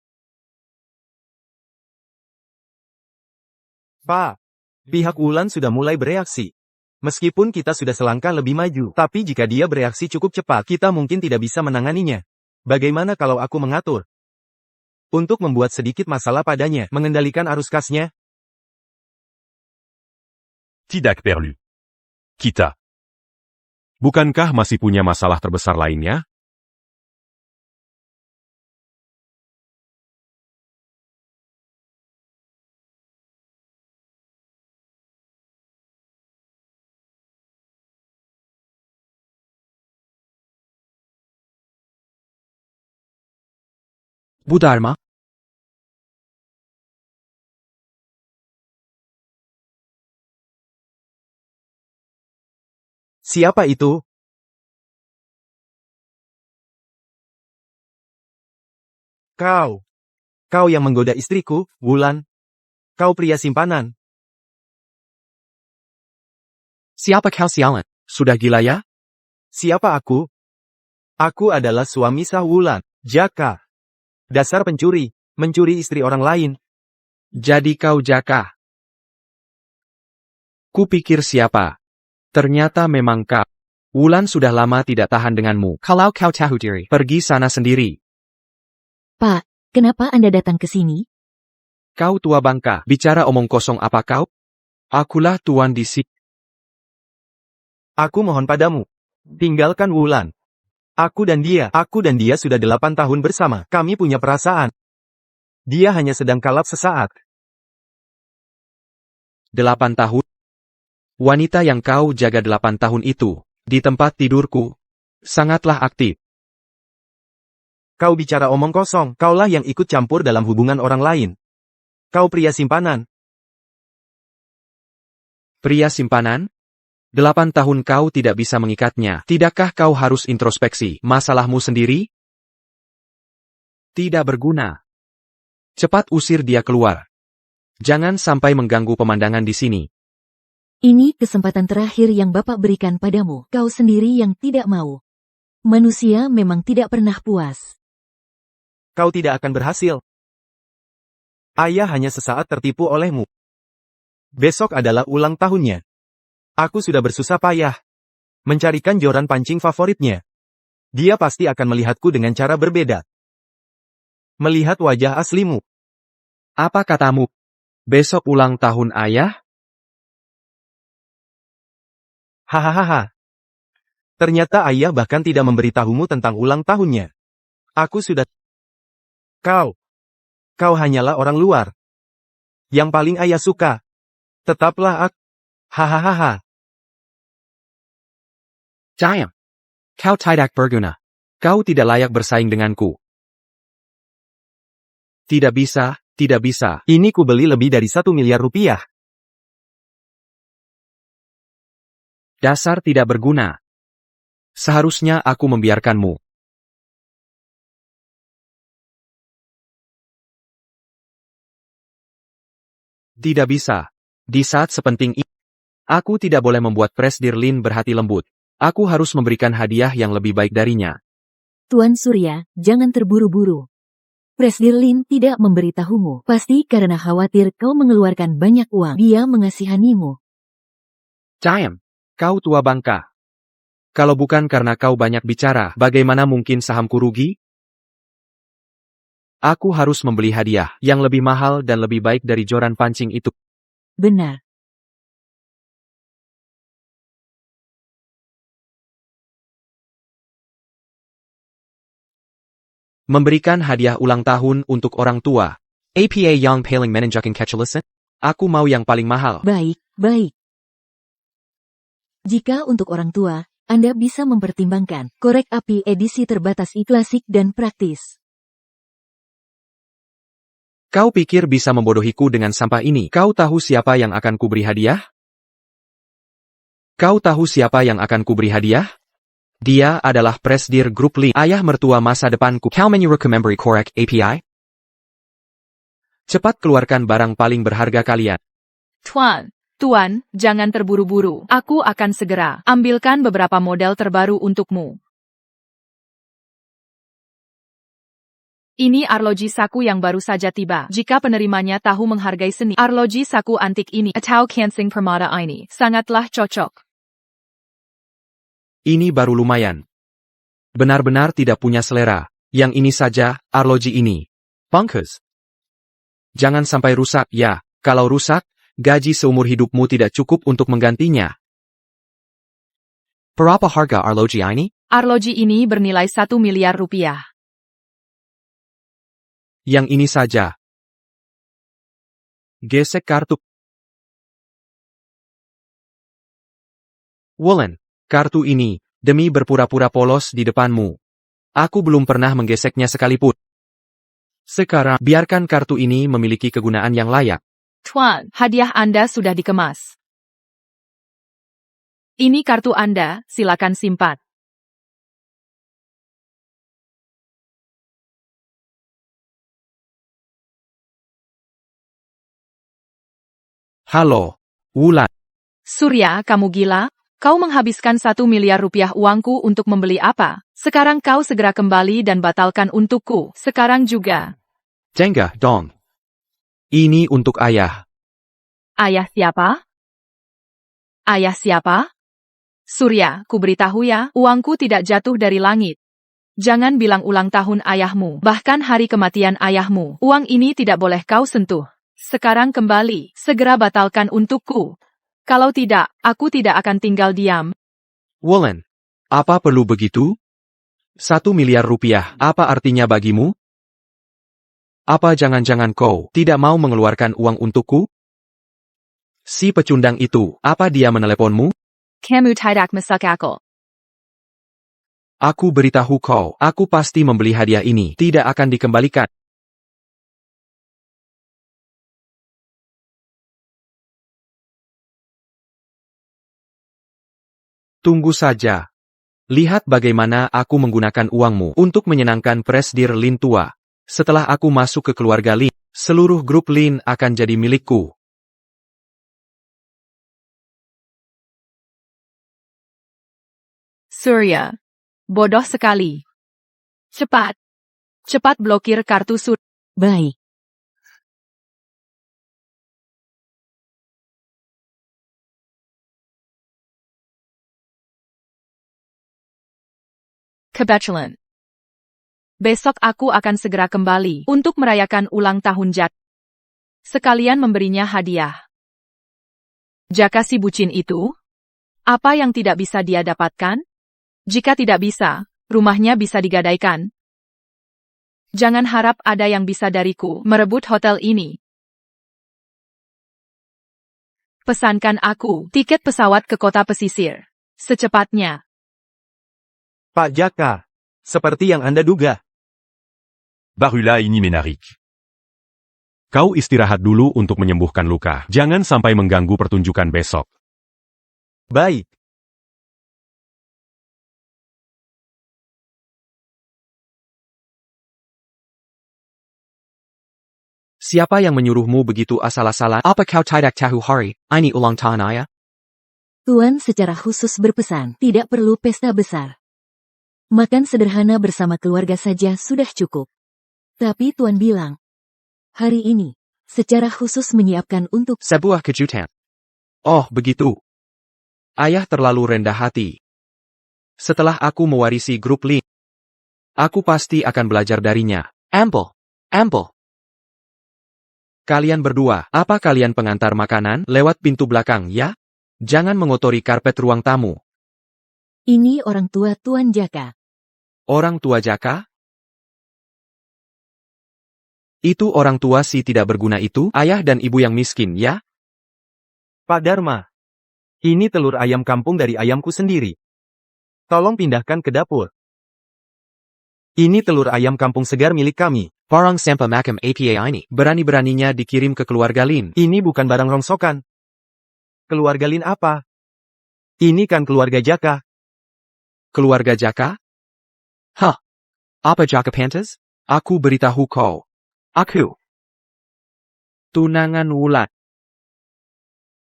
Pak, pihak Wulan sudah mulai bereaksi. Meskipun kita sudah selangkah lebih maju, tapi jika dia bereaksi cukup cepat, kita mungkin tidak bisa menanganinya. Bagaimana kalau aku mengatur? Untuk membuat sedikit masalah padanya, mengendalikan arus kasnya? Tidak perlu. Kita. Bukankah masih punya masalah terbesar lainnya? Bu Dharma? Siapa itu? Kau yang menggoda istriku, Wulan. Kau pria simpanan. Siapa kau sialan? Sudah gila ya? Siapa aku? Aku adalah suami sah Wulan, Jaka. Dasar pencuri, mencuri istri orang lain. Jadi kau Jaka. Kupikir siapa? Ternyata memang kau. Wulan sudah lama tidak tahan denganmu. Kalau kau tahu diri, pergi sana sendiri. Pak, kenapa Anda datang ke sini? Kau tua bangka, bicara omong kosong apa kau? Akulah tuan di sini. Aku mohon padamu. Tinggalkan Wulan. Aku dan dia sudah 8 tahun bersama. Kami punya perasaan. Dia hanya sedang kalap sesaat. 8 tahun? Wanita yang kau jaga 8 tahun itu, di tempat tidurku, sangatlah aktif. Kau bicara omong kosong, kaulah yang ikut campur dalam hubungan orang lain. Kau pria simpanan. Pria simpanan? 8 tahun kau tidak bisa mengikatnya. Tidakkah kau harus introspeksi masalahmu sendiri? Tidak berguna. Cepat usir dia keluar. Jangan sampai mengganggu pemandangan di sini. Ini kesempatan terakhir yang Bapak berikan padamu. Kau sendiri yang tidak mau. Manusia memang tidak pernah puas. Kau tidak akan berhasil. Ayah hanya sesaat tertipu olehmu. Besok adalah ulang tahunnya. Aku sudah bersusah payah mencarikan joran pancing favoritnya. Dia pasti akan melihatku dengan cara berbeda. Melihat wajah aslimu. Apa katamu? Besok ulang tahun ayah? Hahaha. Ternyata ayah bahkan tidak memberitahumu tentang ulang tahunnya. Aku sudah... Kau hanyalah orang luar. Yang paling ayah suka. Tetaplah aku. Hahaha. Diam. Kau tidak berguna. Kau tidak layak bersaing denganku. Tidak bisa, tidak bisa. Ini ku beli lebih dari 1 miliar rupiah. Dasar tidak berguna. Seharusnya aku membiarkanmu. Tidak bisa. Di saat sepenting ini, aku tidak boleh membuat Presdir Lin berhati lembut. Aku harus memberikan hadiah yang lebih baik darinya. Tuan Surya, jangan terburu-buru. Presdir Lin tidak memberitahumu. Pasti karena khawatir kau mengeluarkan banyak uang. Dia mengasihanimu. Diam. Kau tua bangka. Kalau bukan karena kau banyak bicara, bagaimana mungkin sahamku rugi? Aku harus membeli hadiah yang lebih mahal dan lebih baik dari joran pancing itu. Benar. Memberikan hadiah ulang tahun untuk orang tua. APA yang paling menunjukkan kecelasan? Aku mau yang paling mahal. Baik, baik. Jika untuk orang tua, Anda bisa mempertimbangkan korek api edisi terbatas klasik dan praktis. Kau pikir bisa membodohiku dengan sampah ini? Kau tahu siapa yang akan kuberi hadiah? Kau tahu siapa yang akan kuberi hadiah? Dia adalah Presdir Grup Lin, ayah mertua masa depanku. How many remember correct API? Cepat keluarkan barang paling berharga kalian. Tuan, jangan terburu-buru. Aku akan segera ambilkan beberapa model terbaru untukmu. Ini arloji saku yang baru saja tiba. Jika penerimanya tahu menghargai seni, arloji saku antik ini atau kancing permata ini sangatlah cocok. Ini baru lumayan. Benar-benar tidak punya selera. Yang ini saja, arloji ini. Pangkas. Jangan sampai rusak, ya. Kalau rusak, gaji seumur hidupmu tidak cukup untuk menggantinya. Berapa harga arloji ini? Arloji ini bernilai 1 miliar rupiah. Yang ini saja. Gesek kartu. Woolen, kartu ini, demi berpura-pura polos di depanmu. Aku belum pernah menggeseknya sekalipun. Sekarang, biarkan kartu ini memiliki kegunaan yang layak. Tuan, hadiah Anda sudah dikemas. Ini kartu Anda, silakan simpan. Halo, Wulan. Surya, kamu gila? Kau menghabiskan 1 miliar rupiah uangku untuk membeli apa? Sekarang kau segera kembali dan batalkan untukku. Sekarang juga. Jenggah dong. Ini untuk ayah. Ayah siapa? Ayah siapa? Surya, ku beritahu ya, uangku tidak jatuh dari langit. Jangan bilang ulang tahun ayahmu, bahkan hari kematian ayahmu. Uang ini tidak boleh kau sentuh. Sekarang kembali, segera batalkan untukku. Kalau tidak, aku tidak akan tinggal diam. Woolen, apa perlu begitu? 1 miliar rupiah, apa artinya bagimu? Apa jangan-jangan kau tidak mau mengeluarkan uang untukku? Si pecundang itu, apa dia meneleponmu? Kamu tidak masuk akal. Aku beritahu kau, aku pasti membeli hadiah ini, tidak akan dikembalikan. Tunggu saja. Lihat bagaimana aku menggunakan uangmu untuk menyenangkan Presdir Lin tua. Setelah aku masuk ke keluarga Lin, seluruh grup Lin akan jadi milikku. Surya. Bodoh sekali. Cepat. Cepat blokir kartu Surya. Baik. Kebetulan. Besok aku akan segera kembali untuk merayakan ulang tahun Jack. Sekalian memberinya hadiah. Jaka si bucin itu? Apa yang tidak bisa dia dapatkan? Jika tidak bisa, rumahnya bisa digadaikan. Jangan harap ada yang bisa dariku merebut hotel ini. Pesankan aku tiket pesawat ke kota pesisir. Secepatnya. Pak Jaka. Seperti yang Anda duga. Barula ini menarik. Kau istirahat dulu untuk menyembuhkan luka. Jangan sampai mengganggu pertunjukan besok. Baik. Siapa yang menyuruhmu begitu asal-asalan? Apa kau tidak tahu hari ini ulang tahun ayah? Tuan secara khusus berpesan, tidak perlu pesta besar. Makan sederhana bersama keluarga saja sudah cukup. Tapi Tuan bilang, hari ini, secara khusus menyiapkan untuk Sebuah kejutan. Oh, begitu. Ayah terlalu rendah hati. Setelah aku mewarisi grup Lin, aku pasti akan belajar darinya. Ample. Kalian berdua, apa kalian pengantar makanan lewat pintu belakang, ya? Jangan mengotori karpet ruang tamu. ini orang tua Tuan Jaka. Orang tua Jaka? Itu orang tua si tidak berguna itu, ayah dan ibu yang miskin, ya? Pak Dharma. Ini telur ayam kampung dari ayamku sendiri. Tolong pindahkan ke dapur. Ini telur ayam kampung segar milik kami. Barang sampah makam APA ini berani-beraninya dikirim ke keluarga Lin. Ini bukan barang rongsokan. Keluarga Lin apa? Ini kan keluarga Jaka. Keluarga Jaka? Hah? Apa Jaka pantas? Aku beritahu kau. Aku. Tunangan Wulan.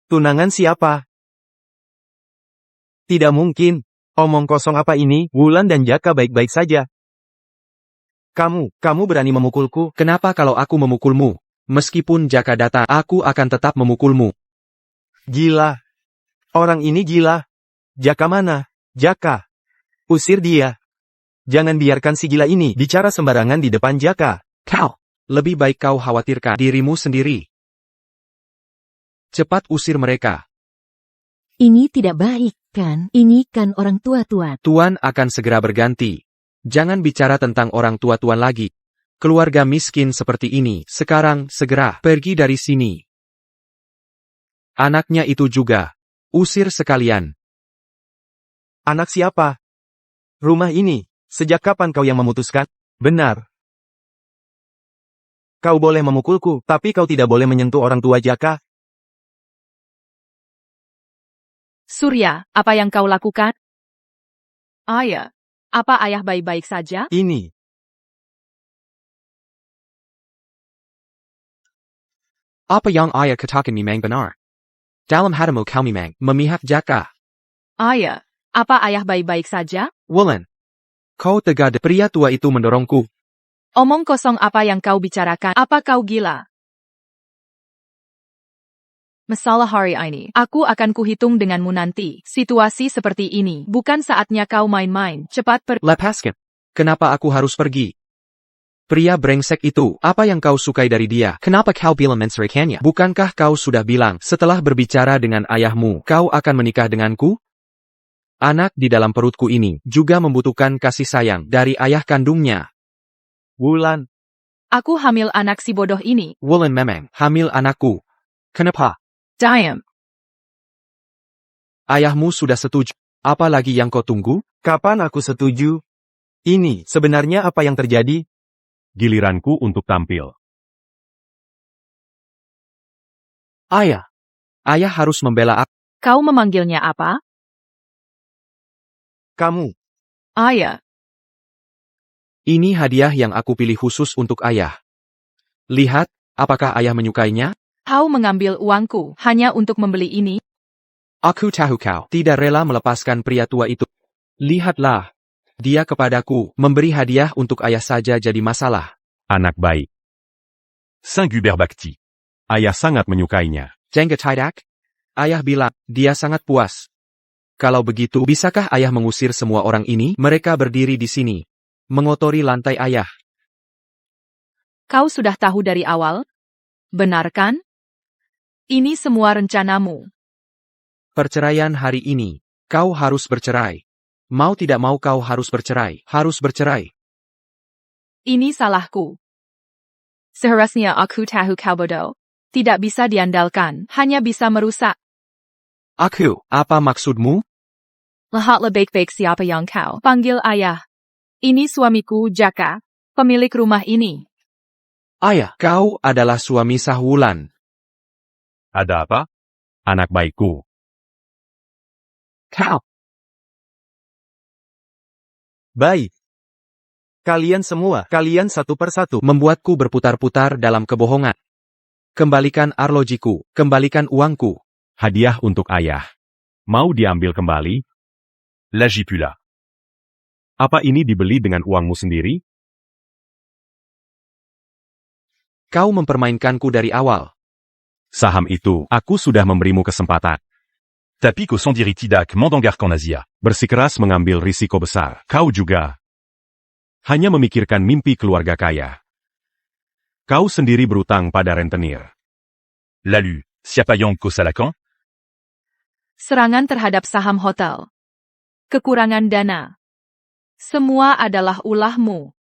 Tunangan siapa? Tidak mungkin. Omong kosong apa ini? Wulan dan Jaka baik-baik saja. Kamu berani memukulku? Kenapa kalau aku memukulmu? Meskipun Jaka datang, aku akan tetap memukulmu. Gila. Orang ini gila. Jaka mana? Jaka. Usir dia. Jangan biarkan si gila ini bicara sembarangan di depan Jaka. Kau. Lebih baik kau khawatirkan dirimu sendiri. Cepat usir mereka. Ini tidak baik, kan? Ini kan orang tua-tua. Tuan akan segera berganti. Jangan bicara tentang orang tua tuan lagi. Keluarga miskin seperti ini, sekarang segera pergi dari sini. Anaknya itu juga. Usir sekalian. Anak siapa? Rumah ini, sejak kapan kau yang memutuskan? Benar. Kau boleh memukulku, tapi kau tidak boleh menyentuh orang tua Jaka. Surya, apa yang kau lakukan? Ayah, apa ayah baik-baik saja? Ini. Apa yang ayah katakan memang benar. Dalam hatimu kau memang memihak Jaka. Ayah, apa ayah baik-baik saja? Wulan. Kau tegak. Pria tua itu mendorongku. Omong kosong apa yang kau bicarakan? Apa kau gila? Masalah hari ini, aku akan kuhitung denganmu nanti. Situasi seperti ini, bukan saatnya kau main-main. Cepat Lepaskan. Kenapa aku harus pergi? Pria brengsek itu, apa yang kau sukai dari dia? Kenapa kau bilang menceraikannya? Bukankah kau sudah bilang, setelah berbicara dengan ayahmu, kau akan menikah denganku? Anak di dalam perutku ini, juga membutuhkan kasih sayang dari ayah kandungnya. Wulan. Aku hamil anak si bodoh ini. Wulan memang hamil anakku. Kenapa? Diam. Ayahmu sudah setuju. Apa lagi yang kau tunggu? Kapan aku setuju? Ini, sebenarnya apa yang terjadi? Giliranku untuk tampil. Ayah. Ayah harus membela aku. Kau memanggilnya apa? Kamu. Ayah. Ini hadiah yang aku pilih khusus untuk ayah. Lihat, apakah ayah menyukainya? Kau mengambil uangku hanya untuk membeli ini? Aku tahu kau tidak rela melepaskan pria tua itu. Lihatlah. Dia kepadaku, memberi hadiah untuk ayah saja jadi masalah. Anak baik. Saint Gubert Bakti. Ayah sangat menyukainya. Jengga tidak? Ayah bilang, dia sangat puas. Kalau begitu, bisakah ayah mengusir semua orang ini? Mereka berdiri di sini. Mengotori lantai ayah. Kau sudah tahu dari awal? Benar kan? Ini semua rencanamu. Perceraian hari ini. Kau harus bercerai. Mau tidak mau kau harus bercerai. Harus bercerai. Ini salahku. Seharusnya aku tahu kau bodoh. Tidak bisa diandalkan, hanya bisa merusak. Aku, apa maksudmu? Lihatlah baik-baik siapa yang kau panggil ayah. Ini suamiku Jaka, pemilik rumah ini. Ayah, kau adalah suami sah Wulan. Ada apa? Anak baikku. Kau. Baik. Kalian semua, kalian satu persatu. Membuatku berputar-putar dalam kebohongan. Kembalikan arlojiku, kembalikan uangku. Hadiah untuk ayah. Mau diambil kembali? L'agipula. Apa ini dibeli dengan uangmu sendiri? Kau mempermainkanku dari awal. Saham itu, aku sudah memberimu kesempatan. Tapik au Sondiritidak Mandangarkan Asia. Bersikeras mengambil risiko besar. Kau juga. Hanya memikirkan mimpi keluarga kaya. Kau sendiri berutang pada rentenir. Lalu, Siapayong Kosalakan? Serangan terhadap saham hotel. Kekurangan dana. Semua adalah ulahmu.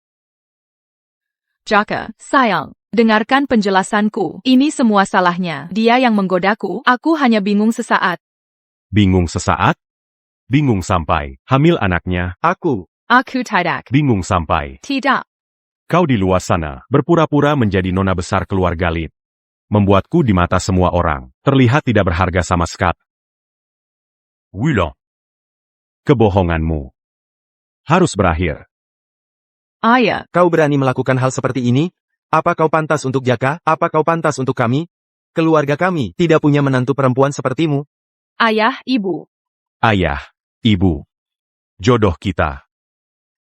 Jaka, sayang. Dengarkan penjelasanku. Ini semua salahnya. Dia yang menggodaku. Aku hanya bingung sesaat. Bingung sesaat? Bingung sampai hamil anaknya. Aku. Aku tidak. Bingung sampai Tidak. Kau di luar sana, berpura-pura menjadi nona besar keluarga Lin. Membuatku di mata semua orang, terlihat tidak berharga sama sekali. Wulan. Kebohonganmu harus berakhir. Ayah, Kau berani melakukan hal seperti ini? Apa kau pantas untuk Jaka? Apa kau pantas untuk kami? Keluarga kami tidak punya menantu perempuan sepertimu. ayah, ibu. Ayah, ibu, jodoh kita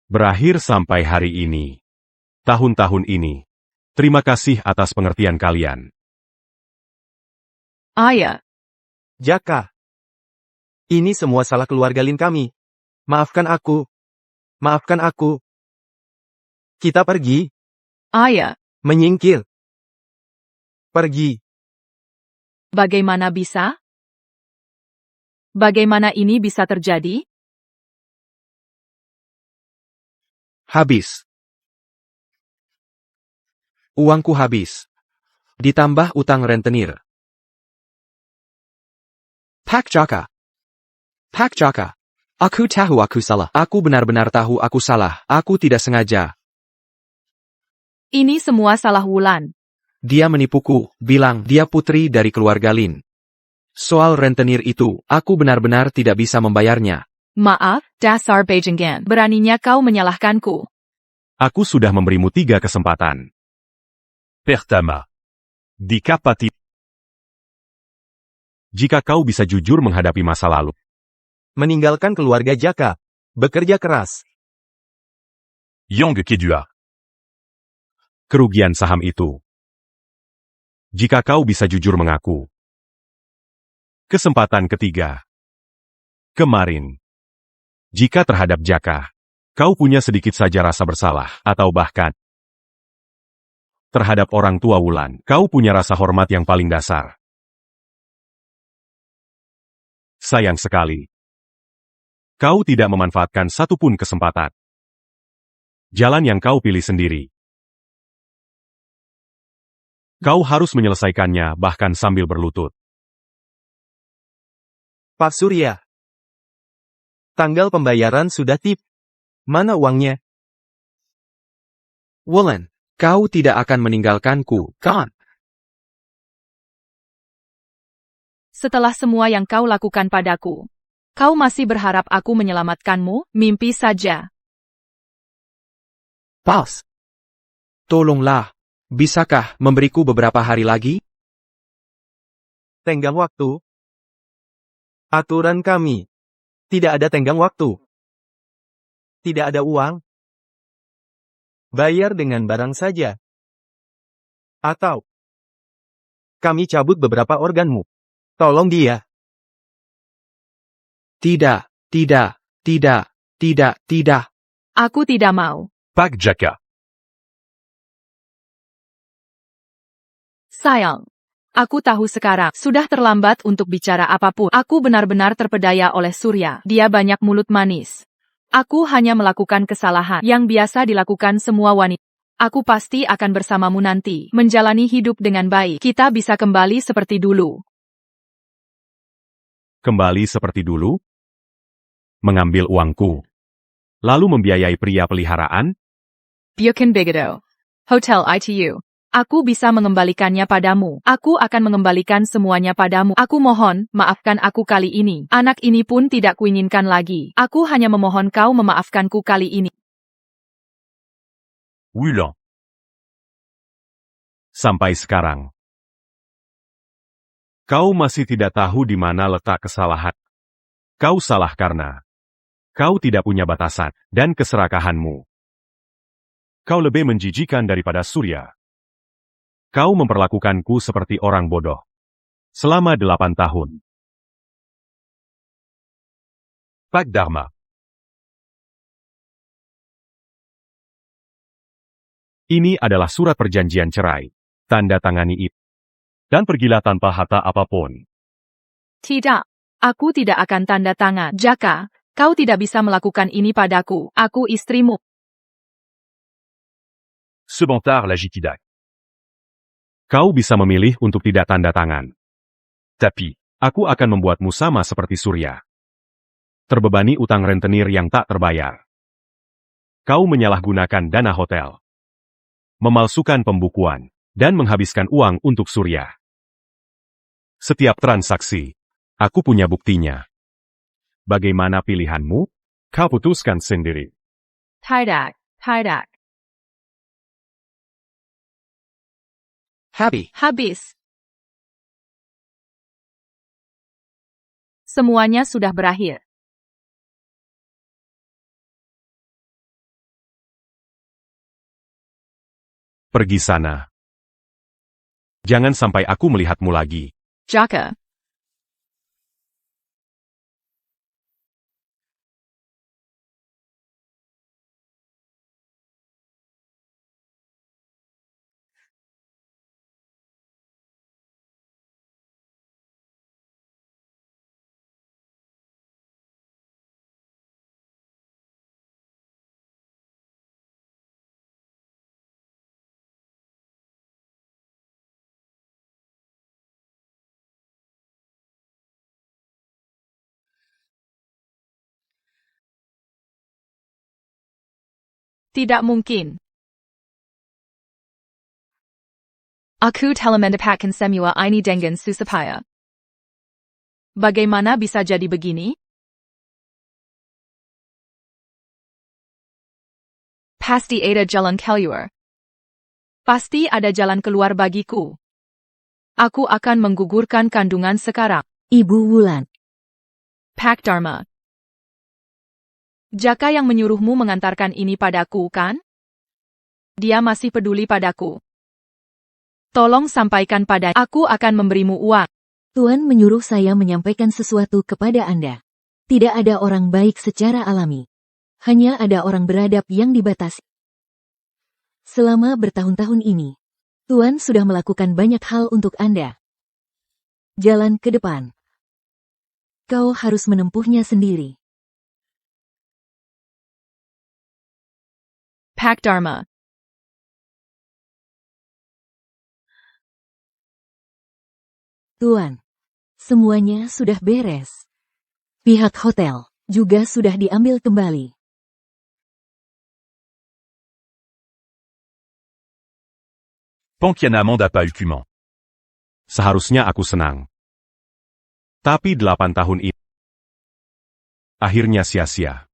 berakhir sampai hari ini. Tahun-tahun ini. Terima kasih atas pengertian kalian. Ayah, Jaka. Ini semua salah keluarga Lin kami. Maafkan aku. Maafkan aku. Kita pergi. ayah, Menyingkir. Pergi. bagaimana bisa? Bagaimana ini bisa terjadi? Habis. Uangku habis. Ditambah utang rentenir. Pak Jaka. Pak Jaka. Aku tahu aku salah. Aku benar-benar tahu aku salah. Aku tidak sengaja. Ini semua salah Wulan. Dia menipuku, bilang dia putri dari keluarga Lin. Soal rentenir itu, aku benar-benar tidak bisa membayarnya. Maaf, dasar Bejenggan. Beraninya kau menyalahkanku. Aku sudah memberimu 3 kesempatan. Pertama. Dikapati. Jika kau bisa jujur menghadapi masa lalu, Meninggalkan keluarga Jaka. Bekerja keras. Yang Kedua. kerugian saham itu. Jika kau bisa jujur mengaku. Kesempatan ketiga. Kemarin. Jika terhadap Jaka, kau punya sedikit saja rasa bersalah, atau bahkan terhadap orang tua Wulan, kau punya rasa hormat yang paling dasar. Sayang sekali. Kau tidak memanfaatkan satupun kesempatan. Jalan yang kau pilih sendiri. Kau harus menyelesaikannya bahkan sambil berlutut. Pak Surya. Tanggal pembayaran sudah tip. Mana uangnya? Wulan, kau tidak akan meninggalkanku, kan? Setelah semua yang kau lakukan padaku, kau masih berharap aku menyelamatkanmu? Mimpi saja. Pals. Tolonglah. Bisakah memberiku beberapa hari lagi? Tenggang waktu. Aturan kami. Tidak ada tenggang waktu. Tidak ada uang. Bayar dengan barang saja. Atau kami cabut beberapa organmu. Tolong dia. Tidak, tidak, tidak, tidak, tidak. Aku tidak mau. Pak Jaka. Sayang. Aku tahu sekarang, sudah terlambat untuk bicara apapun. Aku benar-benar terpedaya oleh Surya. Dia banyak mulut manis. Aku hanya melakukan kesalahan yang biasa dilakukan semua wanita. Aku pasti akan bersamamu nanti, menjalani hidup dengan baik. Kita bisa kembali seperti dulu. Kembali seperti dulu? Mengambil uangku. Lalu membiayai pria peliharaan? Bukan begitu. Hotel ITU. Aku bisa mengembalikannya padamu. Aku akan mengembalikan semuanya padamu. Aku mohon, maafkan aku kali ini. Anak ini pun tidak kuinginkan lagi. Aku hanya memohon kau memaafkanku kali ini. Wulan. Sampai sekarang. Kau masih tidak tahu di mana letak kesalahan. Kau salah karena kau tidak punya batasan dan keserakahanmu. Kau lebih menjijikan daripada Surya. Kau memperlakukanku seperti orang bodoh. Selama 8 tahun. Pak Dharma. Ini adalah surat perjanjian cerai. Tanda tangani itu. Dan pergilah tanpa harta apapun. Tidak. Aku tidak akan tanda tangan. Jaka, kau tidak bisa melakukan ini padaku. Aku istrimu. Sebentar Lajitidak. Kau bisa memilih untuk tidak tanda tangan. Tapi. Aku akan membuatmu sama seperti Surya. Terbebani utang rentenir yang tak terbayar. Kau menyalahgunakan dana hotel. memalsukan pembukuan, dan menghabiskan uang untuk Surya. Setiap transaksi, aku punya buktinya. Bagaimana pilihanmu? Kau putuskan sendiri. Tidak, tidak. Happy. Habis. Semuanya sudah berakhir. Pergi sana. Jangan sampai aku melihatmu lagi. Jaka. Tidak mungkin. Aku telah mendapatkan semua ini dengan susah payah. Bagaimana bisa jadi begini? Pasti ada jalan keluar. Pasti ada jalan keluar bagiku. Aku akan menggugurkan kandungan sekarang. Ibu Wulan. Pak Dharma. Jaka yang menyuruhmu mengantarkan ini padaku, kan? Dia masih peduli padaku. Tolong sampaikan pada aku akan memberimu uang. Tuan menyuruh saya menyampaikan sesuatu kepada Anda. Tidak ada orang baik secara alami. Hanya ada orang beradab yang dibatasi. Selama bertahun-tahun ini, Tuan sudah melakukan banyak hal untuk Anda. Jalan ke depan. Kau harus menempuhnya sendiri. Pak Dharma. Tuan, semuanya sudah beres. Pihak hotel juga sudah diambil kembali. Pankiana manda pas Ucument. Seharusnya aku senang. Tapi 8 tahun ini akhirnya sia-sia.